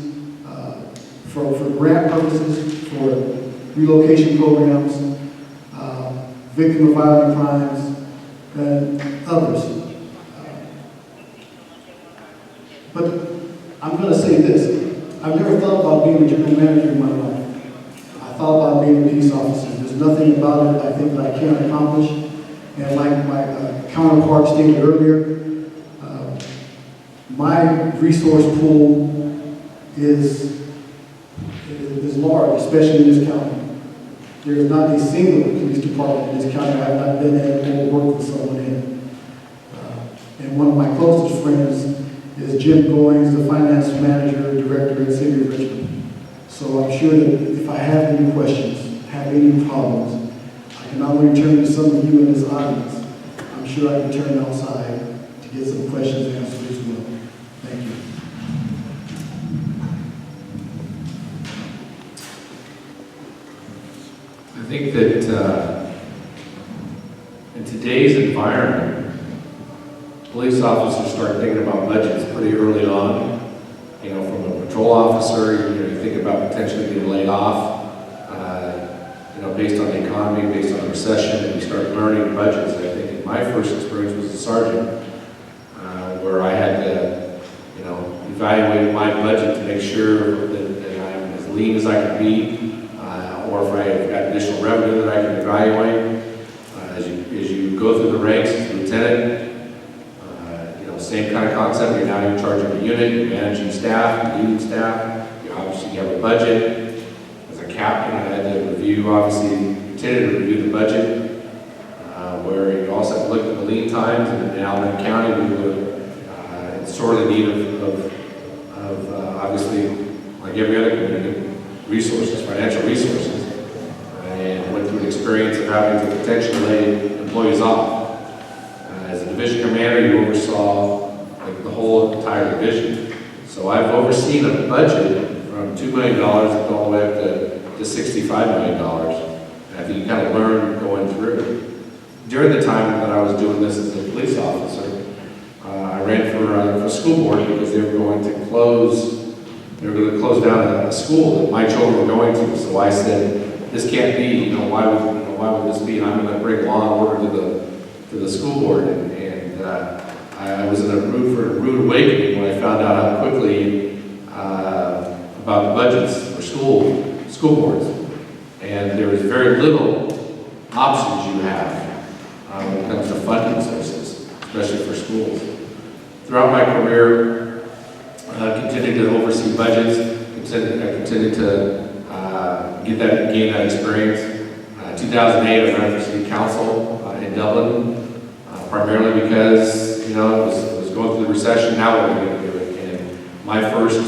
for grant purposes, for relocation programs, victim of violent crimes, and others. But I'm going to say this. I've never thought about being a general manager in my life. I thought about being a police officer. There's nothing about it I think that I can't accomplish. And like my counterpart stated earlier, my resource pool is large, especially in this county. There is not a single police department in this county I have not been in or worked with someone in. And one of my closest friends is Jim Goings, the finance manager, director at City of Richmond. So I'm sure that if I have any questions, have any problems, I can not only turn to some of you in this audience, I'm sure I can turn outside to get some questions answered as well. Thank you. I think that in today's environment, police officers start thinking about budgets pretty early on. You know, from a patrol officer, you think about potentially getting laid off, based on the economy, based on the recession, and you start learning budgets. I think my first experience was a sergeant, where I had to, evaluate my budget to make sure that I'm as lean as I can be, or if I have got additional revenue that I can evaluate. As you go through the ranks as a lieutenant, same kind of concept. You're now in charge of a unit, you're managing staff, you're leading staff. You obviously have a budget. As a captain, I had to review, obviously, continue to review the budget, where you also have to look at the lean times. And in Alabama County, we were in sorely need of obviously, like every other community, resources, financial resources, and went through an experience of having to potentially lay employees off. As a division commander, you oversaw the whole entire division. So I've overseen a budget from $2 million all the way up to $65 million. And I think you kind of learn going through. During the time that I was doing this as a police officer, I ran for school board because they were going to close down a school that my children were going to. So I said, this can't be, why would this be? And I'm going to bring law and order to the school board. And I was in a rude awakening when I found out how quickly about the budgets for school boards. And there is very little options you have when it comes to funding sources, especially for schools. Throughout my career, I continued to oversee budgets. I continued to gain that experience. 2008, I ran for city council in Dublin, primarily because it was going through the recession. Now what are we going to do it? And my first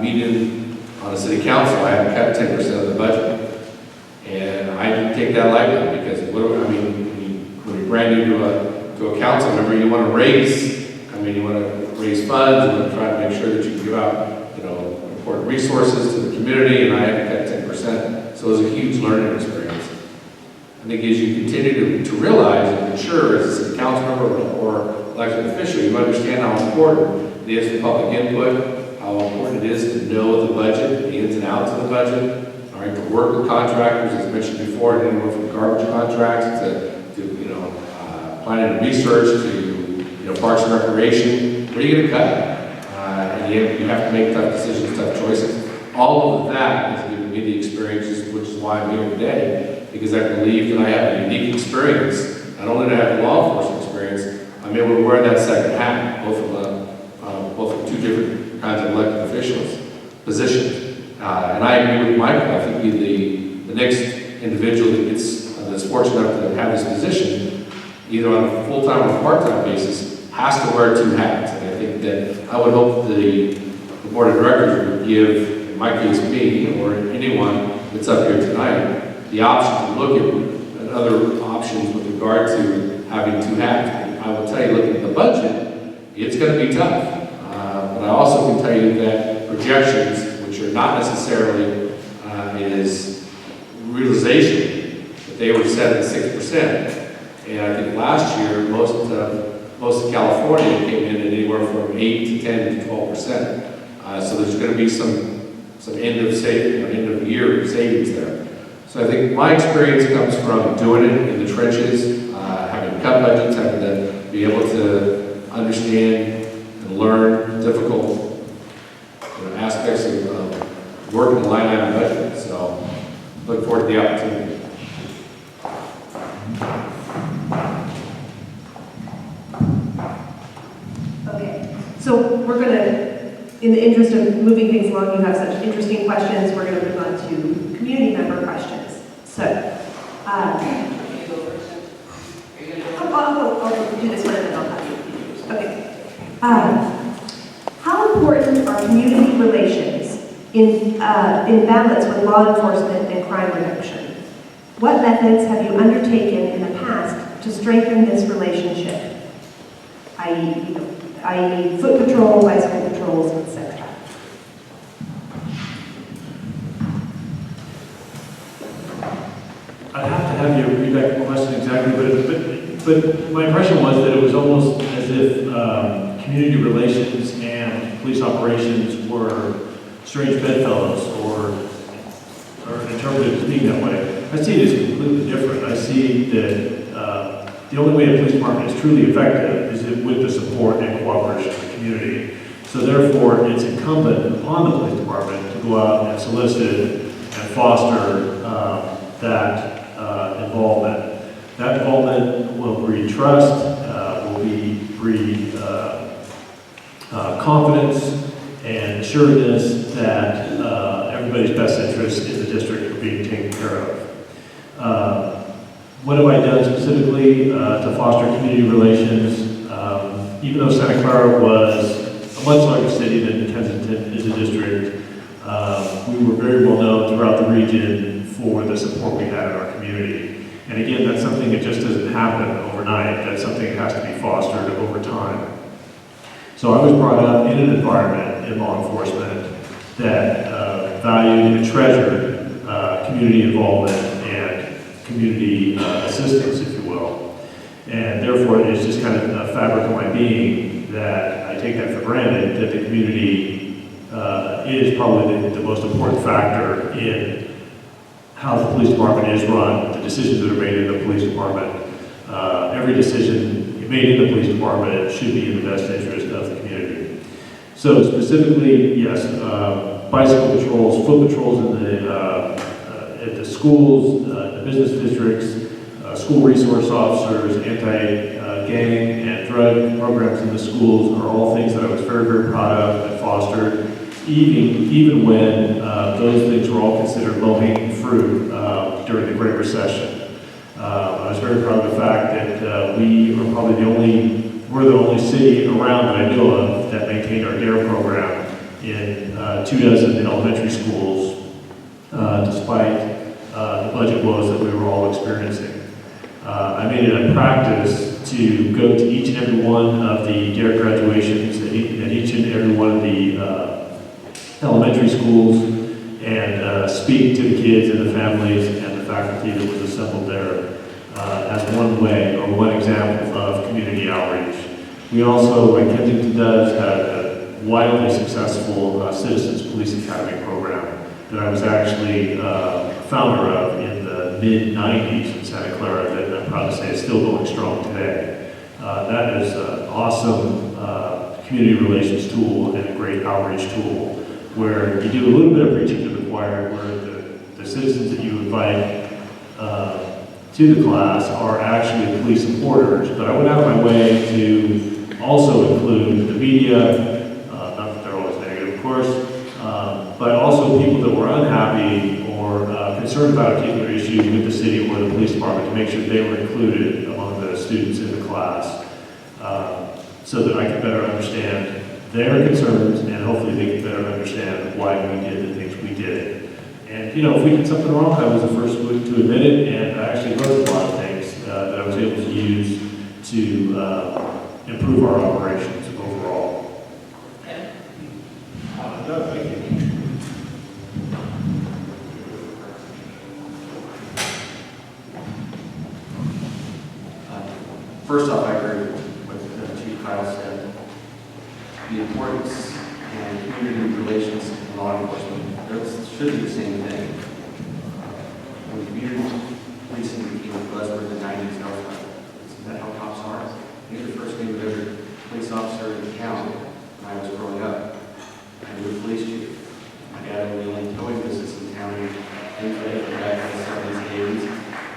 meeting on the city council, I had to cut 10% of the budget, and I didn't take that lightly because when you're brand new to a council member, you want to raise funds, you want to try to make sure that you can give out important resources to the community, and I had to cut 10%. So it was a huge learning experience. I think as you continue to realize and mature as a city council member or elected official, you understand how important it is for public input, how important it is to know the budget, the ins and outs of the budget, all right, to work with contractors, as mentioned before, anywhere from garbage contracts to planning and research to parks and recreation. What are you going to cut? And you have to make tough decisions, tough choices. All of that has given me the experiences, which is why I'm here today, because I believe that I have a unique experience. Not only do I have the law enforcement experience, I'm able to wear that second hat, both from two different kinds of elected officials, positions. And I agree with Michael. I think the next individual that's fortunate enough to have this position, either on a full-time or part-time basis, has to wear two hats. And I think that I would hope the board of directors would give, in my case, me or anyone that's up here tonight, the option to look at other options with regard to having two hats. I will tell you, looking at the budget, it's going to be tough. But I also can tell you that projections, which are not necessarily is realization, that they were set at 6%. And I think last year, most of California came in at anywhere from 8 to 10 to 12%. So there's going to be some end of year savings there. So I think my experience comes from doing it in the trenches, having cut budgets, having to be able to understand and learn difficult aspects of working a line item budget. So look forward to the opportunity. Okay, so we're going to, in the interest of moving things along, you have such interesting questions, we're going to move on to community member questions. So, I'll do this one and then I'll have you. Okay. How important are community relations in balance with law enforcement and crime reduction? What methods have you undertaken in the past to strengthen this relationship? I.e., foot patrol, bicycle patrols, etc. I'd have to have you read back the question exactly, but my impression was that it was almost as if community relations and police operations were strange bedfellows or interpreted as being that way. I see it as completely different. I see that the only way a police department is truly effective is with the support and cooperation of the community. So therefore, it's incumbent upon the police department to go out and solicit and foster that involvement. That involvement will breed trust, will breed confidence and assuredness that everybody's best interests in the district are being taken care of. What have I done specifically to foster community relations? Even though Santa Clara was a much larger city than Kensington is a district, we were very well known throughout the region for the support we had in our community. And again, that's something that just doesn't happen overnight. That's something that has to be fostered over time. So I was brought up in an environment in law enforcement that valued and treasured community involvement and community assistance, if you will. And therefore, it's just kind of a fabric of my being that I take that for granted, that the community is probably the most important factor in how the police department is run, the decisions that are made in the police department. Every decision made in the police department should be in the best interest of the community. So specifically, yes, bicycle patrols, foot patrols at the schools, the business districts, school resource officers, anti-gang and drug programs in the schools are all things that I was very, very proud of and fostered, even when those things were all considered low-hanging fruit during the Great Recession. I was very proud of the fact that we were probably we're the only city around that I know of that maintained our DARE program in 24 elementary schools, despite the budget woes that we were all experiencing. I made it a practice to go to each and every one of the DARE graduations at each and every one of the elementary schools and speak to the kids and the families and the faculty that was assembled there as one way or one example of community outreach. We also, like Kensington does, had a wildly successful Citizens Police Academy program that I was actually founder of in the mid-90s in Santa Clara that I'm proud to say is still going strong today. That is an awesome community relations tool and a great outreach tool where you do a little bit of preaching to the choir, where the citizens that you invite to the class are actually police supporters. But I went out of my way to also include the media, not that they're always negative, of course, but also people that were unhappy or concerned about a particular issue with the city or the police department to make sure they were included among the students in the class so that I could better understand their concerns and hopefully they could better understand why we did the things we did. And, you know, if we did something wrong, I was the first to admit it, and I actually learned a lot of things that I was able to use to improve our operations overall. Thank you. First off, I agree with what Chief Kyle said. The importance and community relations in law enforcement, those should be the same thing. When community policing became a buzzword in the 90s and elsewhere. Isn't that how cops are? I knew the first name of every police officer in the town when I was growing up. I knew the police chief. My dad owned the only towing business in town, and back in the 70s and 80s.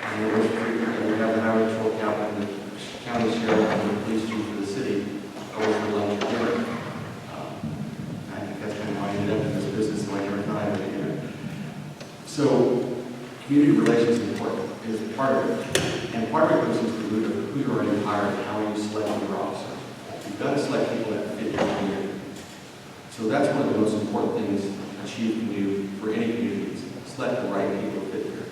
And it was frequent. We have the highway patrol captain, the county sheriff, and the police chief for the city over for lunch or dinner. I think that's kind of how I ended up in this business, so I never thought I would get it. So, community relations is important. It is a part of it. And part of it goes into the root of who you're already hiring, how you select your officers. You've got to select people that fit your community. So that's one of the most important things a chief can do for any community, is select the right people to fit here.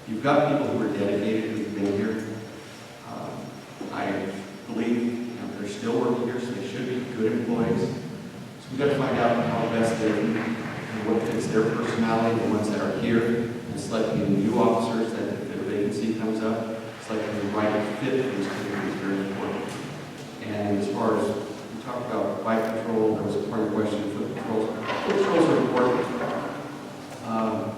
You've got people who are dedicated, who've been here. I believe they're still working here, so they should be good employees. So we've got to find out how best they do and what fits their personality, the ones that are here, and selecting new officers that if a vacancy comes up, selecting the right fit for this community is very important. And as far as we talked about bike patrol, there was a part of the question, foot patrols. Foot patrols are important.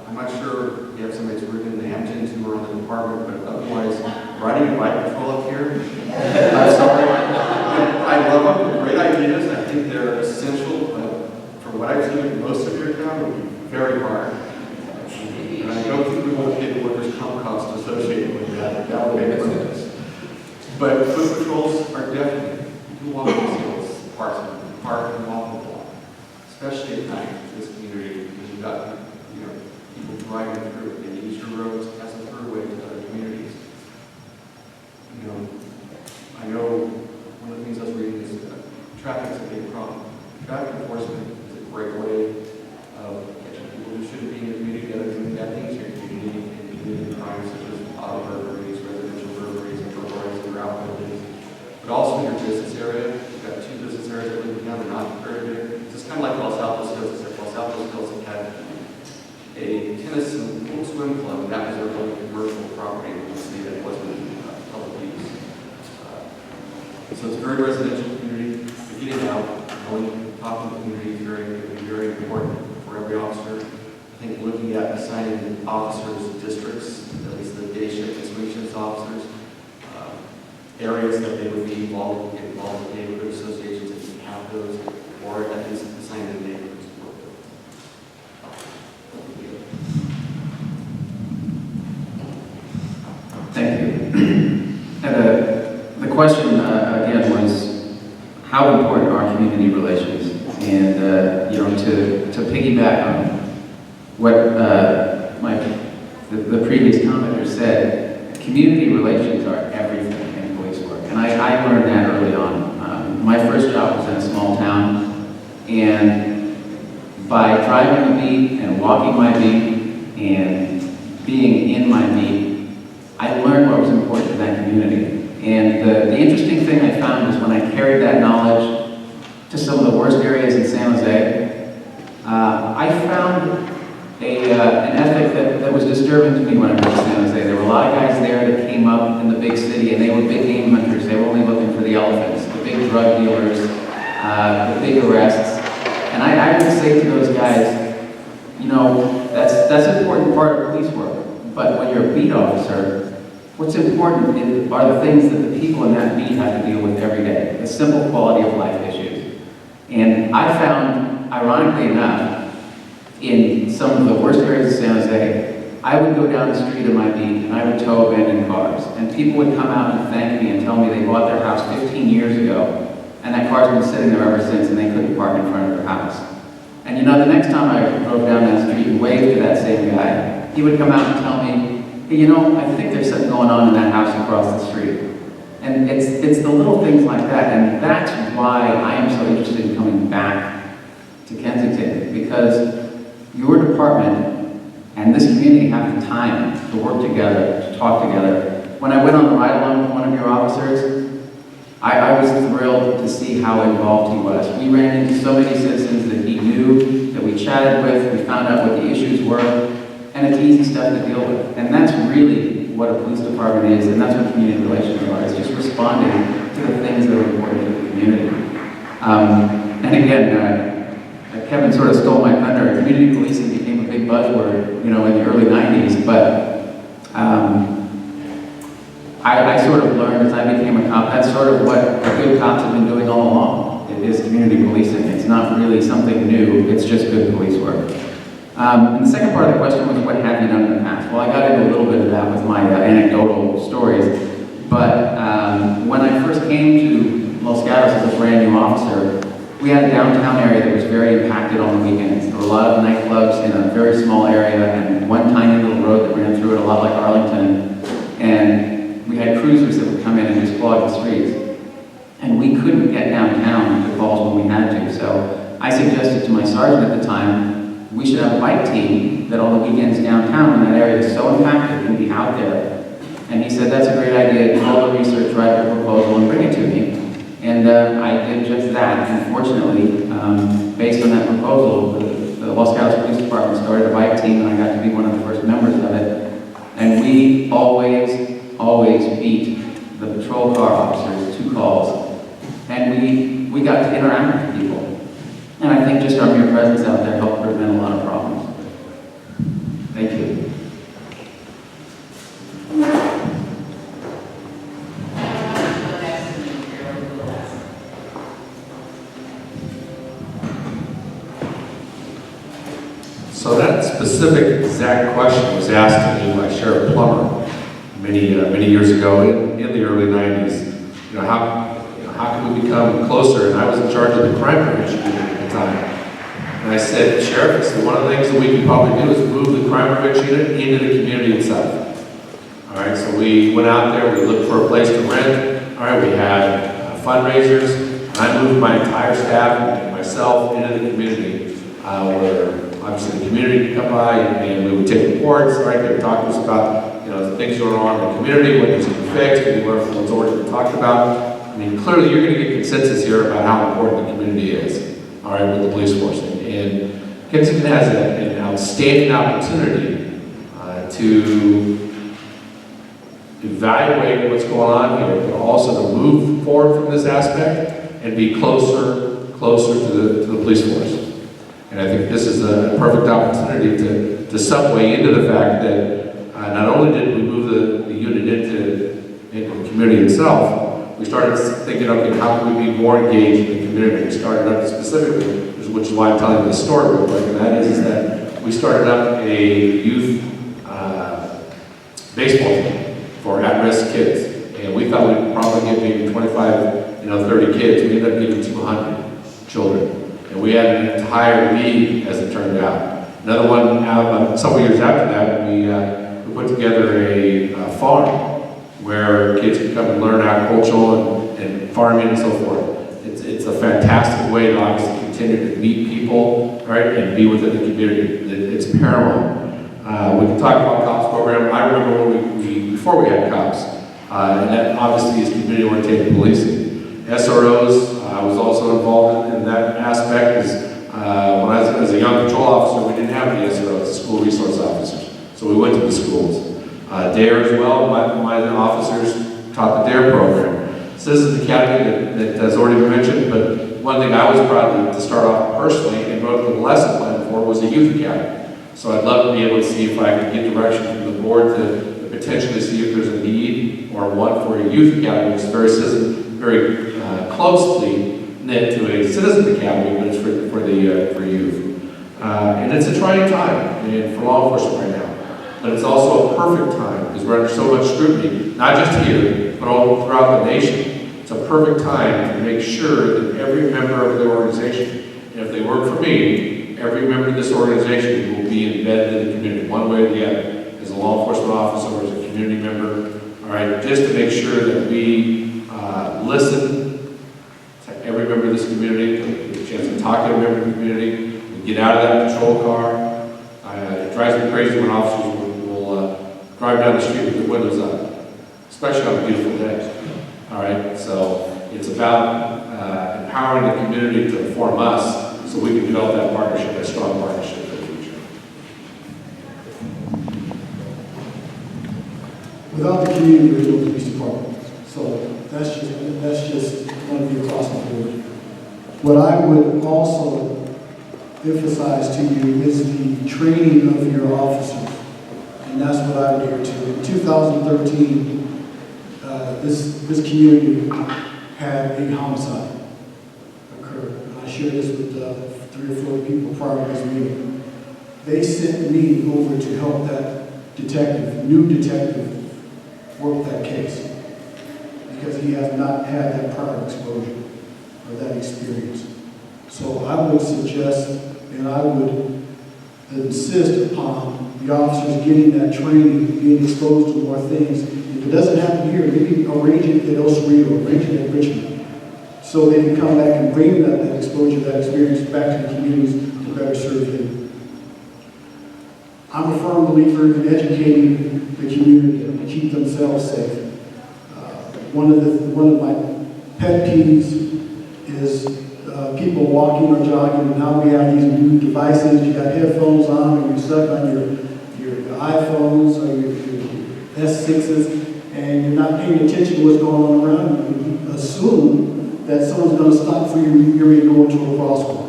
I'm not sure if you have somebody that's working in the Hamptons who are on the department, but otherwise, riding a bike patrol up here, I'm sorry. I love them, great ideas. I think they're essential, but from what I've seen in most of your town, it would be very hard. And I don't think we want to get the workers' comp costs associated with that. That would make sense. But foot patrols are definitely, you can walk the skills, park and walk the block, especially at night in this community, because you've got people driving through it. They use your roads as a throughway to other communities. I know one of the things I was reading is traffic's a big problem. Traffic enforcement is a great way of catching people who shouldn't be in your community, other doing bad things in your community, and committing crimes such as auto burglaries, residential burglaries, and burglaries and route buildings. But also in your business area, you've got two business areas that live down, they're not very big. It's kind of like Los Altos Hills, except Los Altos Hills had a tennis and pool swim club, and that was their only commercial property in the city that wasn't public use. So it's a very residential community. But getting out, going, talking to the community is very important for every officer. I think looking at assigning officers districts, at least the day shift and swing shift officers, areas that they would be involved in, get involved in neighborhood associations and have those, or at least assign them neighborhoods to work with. Thank you. And the question again was, how important are community relations? And to piggyback on what the previous commenter said, community relations are everything in police work. And I learned that early on. My first job was in a small town, and by driving the beat and walking my beat and being in my beat, I learned what was important to that community. And the interesting thing I found is when I carried that knowledge to some of the worst areas in San Jose, I found an ethic that was disturbing to me when I went to San Jose. There were a lot of guys there that came up in the big city, and they were big game hunters. They were only looking for the elephants, the big drug dealers, the big arrests. And I would say to those guys, that's an important part of police work. But when you're a beat officer, what's important are the things that the people in that beat have to deal with every day, the simple quality of life issues. And I found, ironically enough, in some of the worst areas of San Jose, I would go down the street in my beat and I would tow abandoned cars. And people would come out and thank me and tell me they bought their house 15 years ago, and that car's been sitting there ever since, and they couldn't park in front of their house. And the next time I drove down that street and waved to that same guy, he would come out and tell me, hey, I think there's something going on in that house across the street. And it's the little things like that, and that's why I am so interested in coming back to Kensington, because your department and this community have the time to work together, to talk together. When I went on the ride-along with one of your officers, I was thrilled to see how involved he was. We ran into so many citizens that he knew, that we chatted with, we found out what the issues were, and it's easy stuff to deal with. And that's really what a police department is, and that's what community relations are. It's just responding to the things that are important to the community. And again, Kevin sort of stole my thunder. Community policing became a big buzzword, in the early 90s, but I sort of learned as I became a cop, that's sort of what good cops have been doing all along. It is community policing. It's not really something new, it's just good police work. And the second part of the question was, what have you done in the past? Well, I got into a little bit of that with my anecdotal stories, but when I first came to Los Gatos as a brand new officer, we had a downtown area that was very impacted on the weekends. There were a lot of nightclubs in a very small area and one tiny little road that ran through it, a lot like Arlington. And we had cruisers that would come in and just clog the streets. And we couldn't get downtown to calls when we had to. So I suggested to my sergeant at the time, we should have a bike team that on the weekends downtown when that area is so impacted can be out there. And he said, that's a great idea, do all the research, write a proposal, and bring it to me. And I did just that. And fortunately, based on that proposal, the Los Gatos Police Department started a bike team, and I got to be one of the first members of it. And we always beat the patrol car officers 2 calls. And we got to interact with people. And I think just our mere presence out there helped prevent a lot of problems. Thank you. So that specific exact question was asked to me by Sheriff Plummer many years ago in the early 90s. How can we become closer? And I was in charge of the crime prevention unit at the time. And I said, Sheriff, I said, one of the things that we can probably do is move the crime prevention unit into the community itself. All right, so we went out there, we looked for a place to rent. All right, we had fundraisers, and I moved my entire staff and myself into the community where obviously the community could come by and we would take reports, right? They would talk to us about, things going on in the community, what needs to be fixed, we learn from what's already been talked about. I mean, clearly you're going to get consensus here about how important the community is, all right, with the police force. And Kensington has an outstanding opportunity to evaluate what's going on here, but also to move forward from this aspect and be closer to the police force. And I think this is a perfect opportunity to segue into the fact that not only did we move the unit into the community itself, we started thinking, okay, how can we be more engaged in the community? We started up specifically, which is why I'm telling you this story real quick, and that is that we started up a youth baseball team for at-risk kids. And we thought we'd probably get maybe 25, 30 kids. We ended up getting 200 children. And we had an entire league, as it turned out. Another one, several years after that, we put together a farm where kids could come and learn agricultural and farming and so forth. It's a fantastic way to obviously continue to meet people, right, and be within the community. It's paramount. We can talk about cops program. I remember when before we had cops, and that obviously is community-oriented policing. SROs, I was also involved in that aspect. When I was as a young patrol officer, we didn't have the SROs, school resource officers. So we went to the schools. DARE as well, my officers taught the DARE program. Citizens Academy that has already been mentioned, but one thing I was proud to start off personally and wrote the lesson plan for was a youth academy. So I'd love to be able to see if I could get direction from the board to potentially see if there's a need or one for a youth academy, which is very closely knit to a citizen academy, but it's for youth. And it's a trying time for law enforcement right now. But it's also a perfect time because we're under so much scrutiny, not just here, but all throughout the nation. It's a perfect time to make sure that every member of the organization, and if they work for me, every member of this organization will be embedded in the community one way or the other, as a law enforcement officer or as a community member, all right, just to make sure that we listen to every member of this community, get a chance to talk to every member of the community, and get out of that patrol car. It drives me crazy when officers will drive down the street with the windows up, especially on a beautiful day. All right, so it's about empowering the community to inform us so we can develop that partnership, that strong partnership for the future. Without the community, there's no police department. So that's just one of the across the board. What I would also emphasize to you is the training of your officers. And and that's what I adhere to. In 2013, this community had a homicide occur. And I shared this with 3 or 4 people prior to this meeting. They sent me over to help that detective, new detective, work that case because he has not had that prior exposure or that experience. So I would suggest and I would insist upon the officers getting that training, being exposed to more things. If it doesn't happen here, maybe arrange it at El Cerrito, arrange it at Richmond, so they can come back and bring that exposure, that experience back to the communities to better serve them. I'm a firm believer in educating the community to keep themselves safe. One of my pet peeves is people walking or jogging, and now we have these new devices. You got headphones on, and you're stuck on your iPhones or your S6s, and you're not paying attention to what's going on around you. You assume that someone's going to stop for you, you're ready to go into a crosswalk.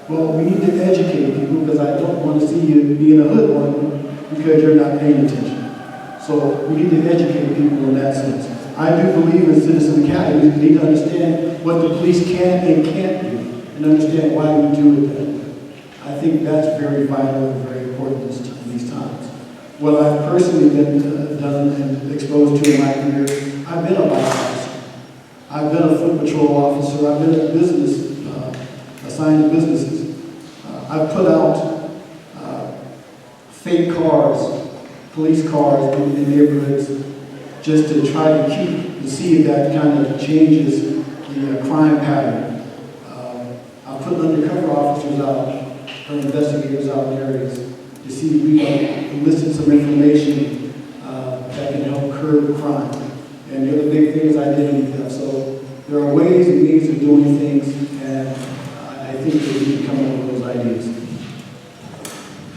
Well, we need to educate people because I don't want to see you being a hoodlum because you're not paying attention. So we need to educate people in that sense. I do believe in citizen academies. We need to understand what the police can and can't do and understand why we do it that way. I think that's very vital and very important in these times. What I've personally been done and exposed to in my career, I've been a bike officer. I've been a foot patrol officer. I've been a business, assigned to businesses. I've put out fake cars, police cars in neighborhoods just to try to see if that kind of changes the crime pattern. I've put undercover officers out, or investigators out in areas to see if we can elicit some information that can help curb crime. And the other big thing is identity theft. So there are ways and means of doing things, and I think that we can come up with those ideas.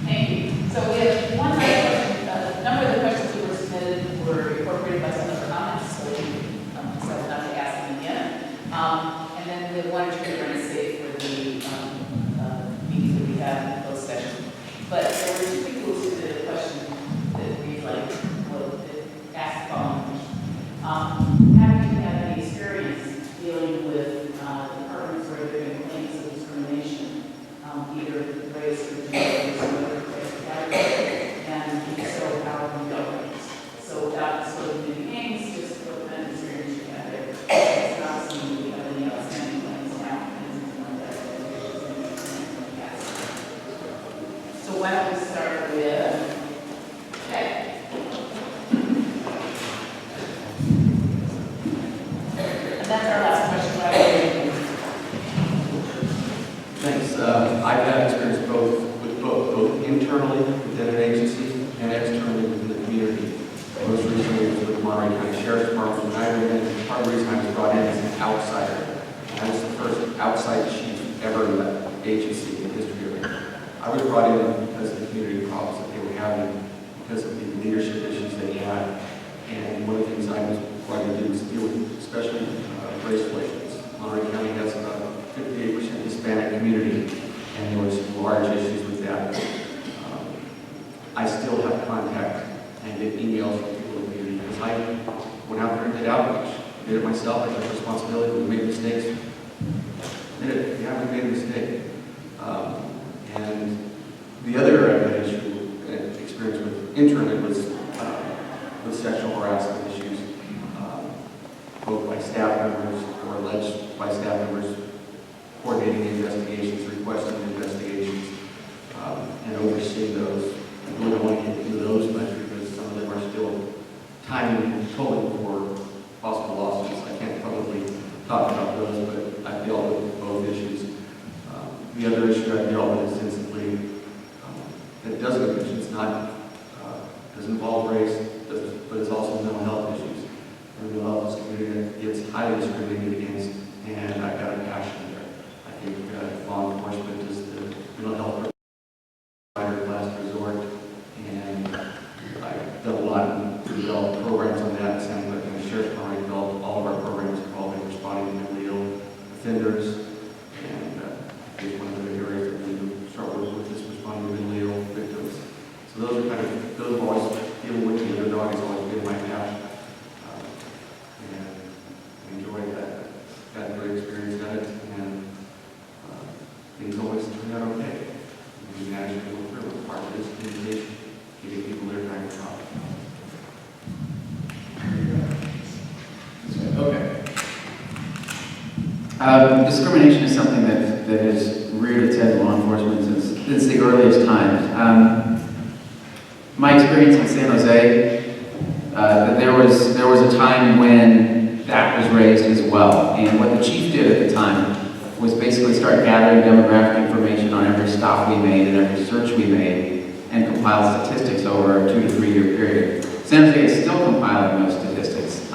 Thank you. So we have one last question. A number of the questions that were submitted were incorporated by some of the comments, so we decided not to ask them again. And then the one or two we're going to save for the meetings that we have in closed session. But there were 2 people who submitted a question that we like, well, that asked the following question. Have you had any experience dealing with departments where there have been claims of discrimination, either race or gender or some other category? And if so, how have you dealt with this? So without disclosing any names, just what kind of experience you had there. It's not something we have any outstanding claims now, and anything like that. So why don't we start with Jay? And that's our last question, right? Thanks. I've had experience both internally within an agency and externally within the community. Most recently was with the Monterey County Sheriff's Department. And I was part of the reason I was brought in as an outsider. I was the first outside chief ever in that agency in the history of it. I was brought in because of the community problems that they were having, because of the leadership issues they had. And one of the things I was brought in to do was deal with especially race relations. Monterey County has about 58% Hispanic community, and there was large issues with that. I still have contact and get emails from people in the community because I went out there and did outreach. I did it myself. I took responsibility. We made mistakes. Did it? Yeah, we made a mistake. And the other area of issue and experience with internally was with sexual harassment issues, both by staff members or alleged by staff members coordinating investigations, requesting investigations, and overseeing those. I really don't want to get into those much because some of them are still timing and tolling for possible lawsuits. I can't publicly talk about those, but I've dealt with both issues. The other issue I've dealt with is instantly that doesn't mention, it's not, doesn't involve race, but it's also mental health issues. And the mental health community gets highly discriminated against, and I've got a passion there. I think law enforcement is the mental health provider of last resort, and I've done a lot to develop programs on that. Sounds like the Sheriff's Department developed all of our programs involving responding to mentally ill offenders, and it's one of the areas that we start working with is responding to mentally ill victims. So those are those have always Discrimination is something that has reared its head in law enforcement since the earliest times. My experience in San Jose, there was a time when that was raised as well. And what the chief did at the time was basically start gathering demographic information on every stop we made and every search we made and compile statistics over a 2 to 3 year period. San Jose is still compiling those statistics.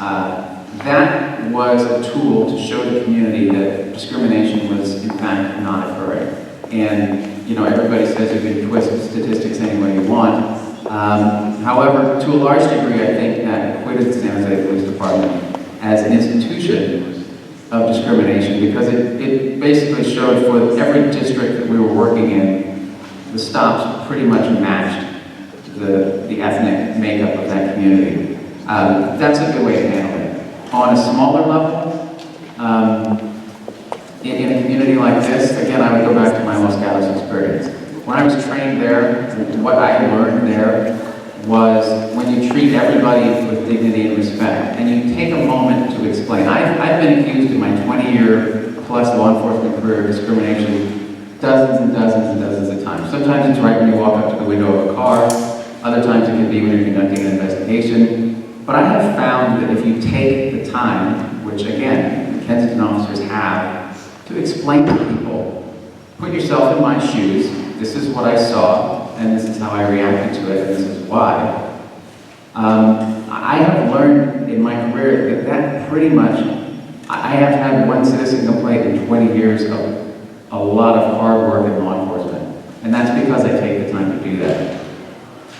That was a tool to show the community that discrimination was in fact not occurring. And, you know, everybody says you can twist statistics any way you want. However, to a large degree, I think that acquitted San Jose Police Department as an institution of discrimination because it basically showed for every district that we were working in, the stops pretty much matched the ethnic makeup of that community. That's a good way to handle it. On a smaller level, in a community like this, again, I would go back to my Los Gatos experience. When I was trained there, what I learned there was when you treat everybody with dignity and respect, and you take a moment to explain. I've been accused in my 20-year-plus law enforcement career of discrimination dozens and dozens and dozens of times. Sometimes it's right when you walk up to the window of a car. Other times it can be when you're conducting an investigation. But I have found that if you take the time, which again, Kensington officers have, to explain to people, put yourself in my shoes, this is what I saw, and this is how I reacted to it, and this is why. I have learned in my career that pretty much, I have had one citizen complaint in 20 years of a lot of hard work in law enforcement. And that's because I take the time to do that.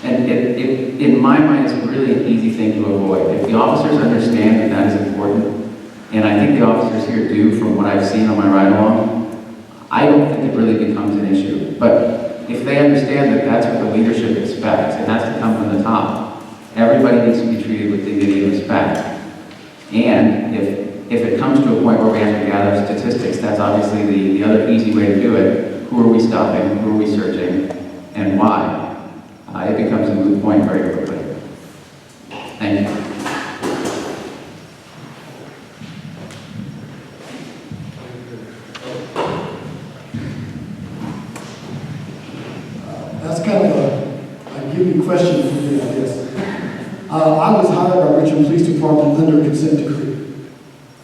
And in my mind, it's really an easy thing to avoid. If the officers understand that that is important, and I think the officers here do from what I've seen on my ride along, I don't think it really becomes an issue. But if they understand that that's what the leadership expects, it has to come from the top. Everybody needs to be treated with dignity and respect. And if it comes to a point where we have to gather statistics, that's obviously the other easy way to do it. Who are we stopping? Who are we searching? And why? It becomes a moot point very quickly. Thank you. That's kind of a giving question for me, I guess. I was hired by Richmond Police Department under consent decree.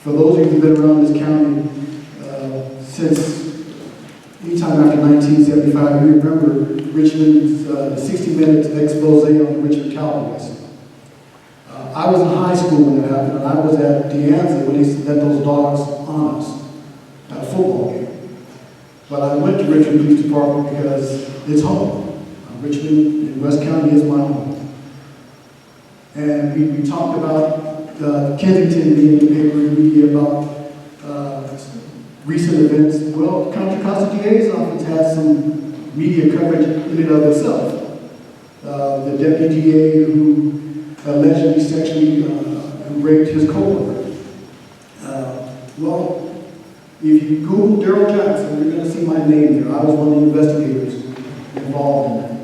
For those of you who've been around this county since anytime after 1975, you remember Richmond's 60-minute expose on the Richmond Cowboys. I was in high school when that happened, and I was at De Anza when they let those dogs on us at a football game. But I went to Richmond Police Department because it's home. Richmond in West County is my home. And we talked about Kensington being in the paper and media about recent events. Well, Contra Costa DA's office had some media coverage in and of itself. The deputy DA who allegedly sexually raped his coworker. Well, if you Google Daryl Jackson, you're going to see my name there. I was one of the investigators involved in that.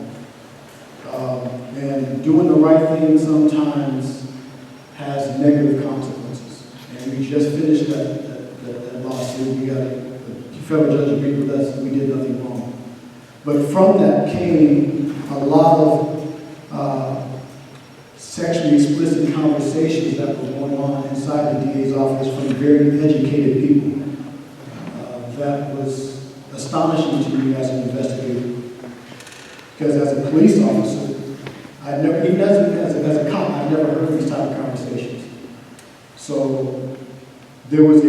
And doing the right thing sometimes has negative consequences. And we just finished that lawsuit. We got the federal judge agreed with us and we did nothing wrong. But from that came a lot of sexually explicit conversations that were going on inside the DA's office from very educated people. That was astonishing to me as an investigator. Because as a police officer, I've never, even as a cop, I've never heard these type of conversations. So there was a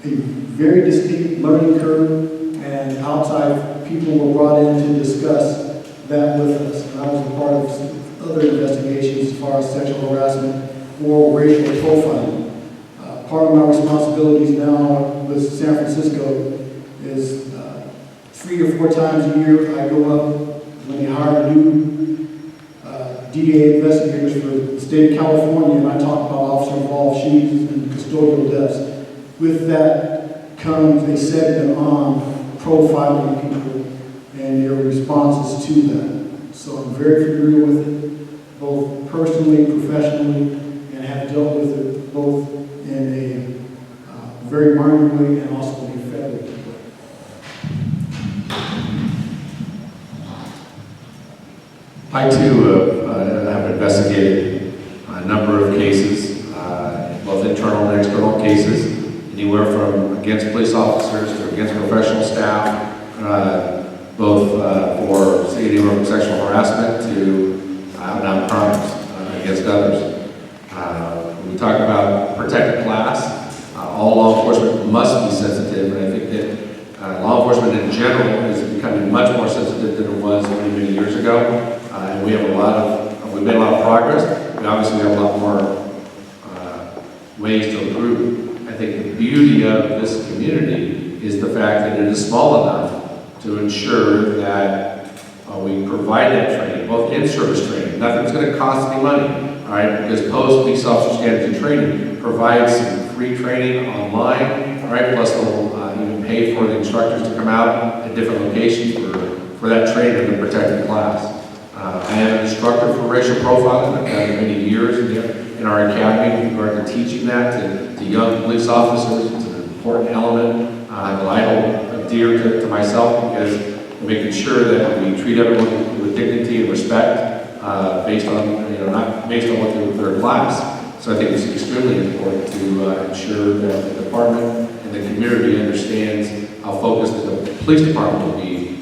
very distinct learning curve, and outside people were brought in to discuss that with us. And I was a part of other investigations as far as sexual harassment or racial profiling. Part of my responsibilities now with San Francisco is 3 or 4 times a year I go up when they hire new DA investigators for the state of California, and I talk about officer-involved shootings and custodial deaths. With that comes a segment on profiling people and their responses to that. So I'm very familiar with it, both personally, professionally, and have dealt with it both in a very minor honorably and also be federally employed. I too have investigated a number of cases, both internal and external cases, anywhere from against police officers to against professional staff, both for anywhere from sexual harassment to out-and-out crimes against others. When we talk about protected class, all law enforcement must be sensitive, and I think that law enforcement in general is becoming much more sensitive than it was many years ago. And we have we've made a lot of progress. We obviously have a lot more ways to improve. I think the beauty of this community is the fact that it is small enough to ensure that we provide that training, both in-service training. Nothing's going to cost any money, all right? Because post-police officer standards and training provides some free training online, all right? Plus they'll even pay for the instructors to come out at different locations for that training in the protected class. I am an instructor for racial profiling. I've done it many years in our academy with regard to teaching that to young police officers. It's an important element that I hold dear to myself, because making sure that we treat everyone with dignity and respect based on, not based on what their class. So I think it's extremely important to ensure that the department and the community understands how focused the police department will be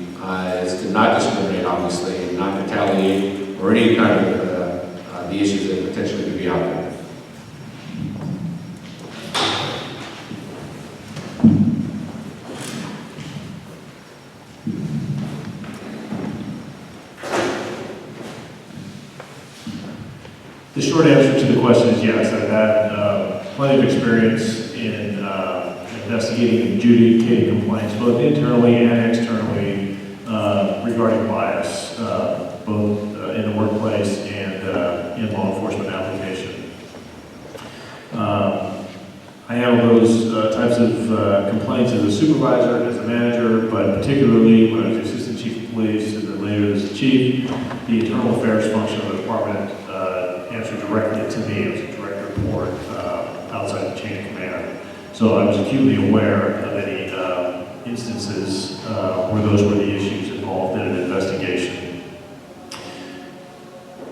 is to not discriminate, obviously, and not retaliate or any kind of the issues that potentially could be out there. The short answer to the question is yes. I've had plenty of experience in investigating and adjudicating complaints, both internally and externally, regarding bias, both in the workplace and in law enforcement application. I handle those types of complaints as a supervisor, as a manager, but particularly when I was assistant chief of police and then later as the chief, the internal affairs function of the department answered directly to me as a direct report outside the chain of command. So I was acutely aware of any instances where those were the issues involved in an investigation.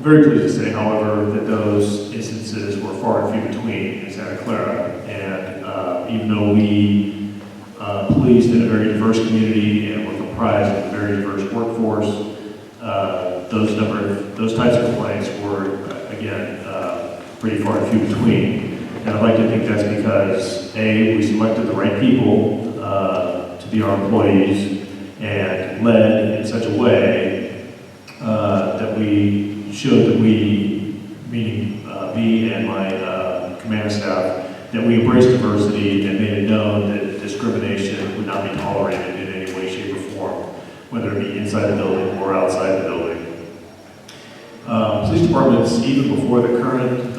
Very pleased to say, however, that those instances were far and few between in Santa Clara, and even though we policed in a very diverse community and were comprised of a very diverse workforce, those types of complaints were, again, pretty far and few between. And I'd like to think that's because, A, we selected the right people to be our employees and led in such a way that we showed that we, meaning me and my command staff, that we embraced diversity and made it known that discrimination would not be tolerated in any way, shape, or form, whether it be inside the building or outside the building. Police departments, even before the current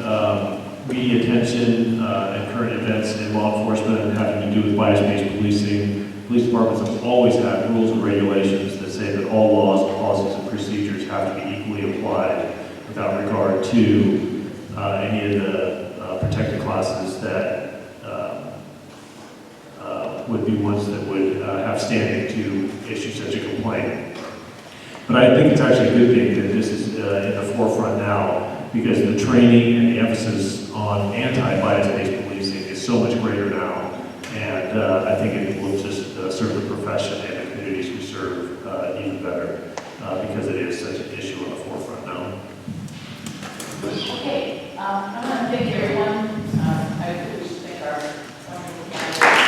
media attention and current events in law enforcement having to do with bias-based policing, police departments have always had rules and regulations that say that all laws, policies, and procedures have to be equally applied without regard to any of the protected classes that would be ones that would have standing to issue such a complaint. But I think it's actually a good thing that this is in the forefront now, because the training and the emphasis on anti-bias-based policing is so much greater now, and I think it will just serve the profession and the communities we serve even better, because it is such an issue on the forefront now. Okay, I want to thank everyone. I think we should thank our wonderful candidates.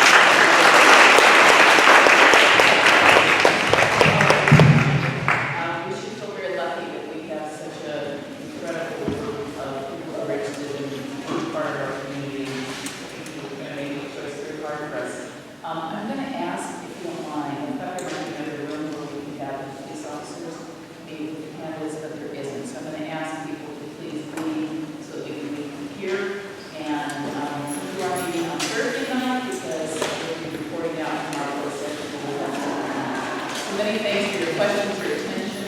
We should feel very lucky that we have such an incredible group of people who are interested in being part of our community. People who are going to make a choice very hard for us. I'm going to ask, if you don't mind, I thought there might be another room where we could have the police officers, maybe with the candidates, but there isn't. So I'm going to ask people to please leave so that we can hear. And we are meeting on Thursday night because we'll be reporting out from our closed session. So many thanks for your questions, your attention,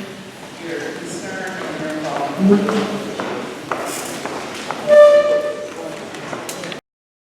your concern, and your involvement.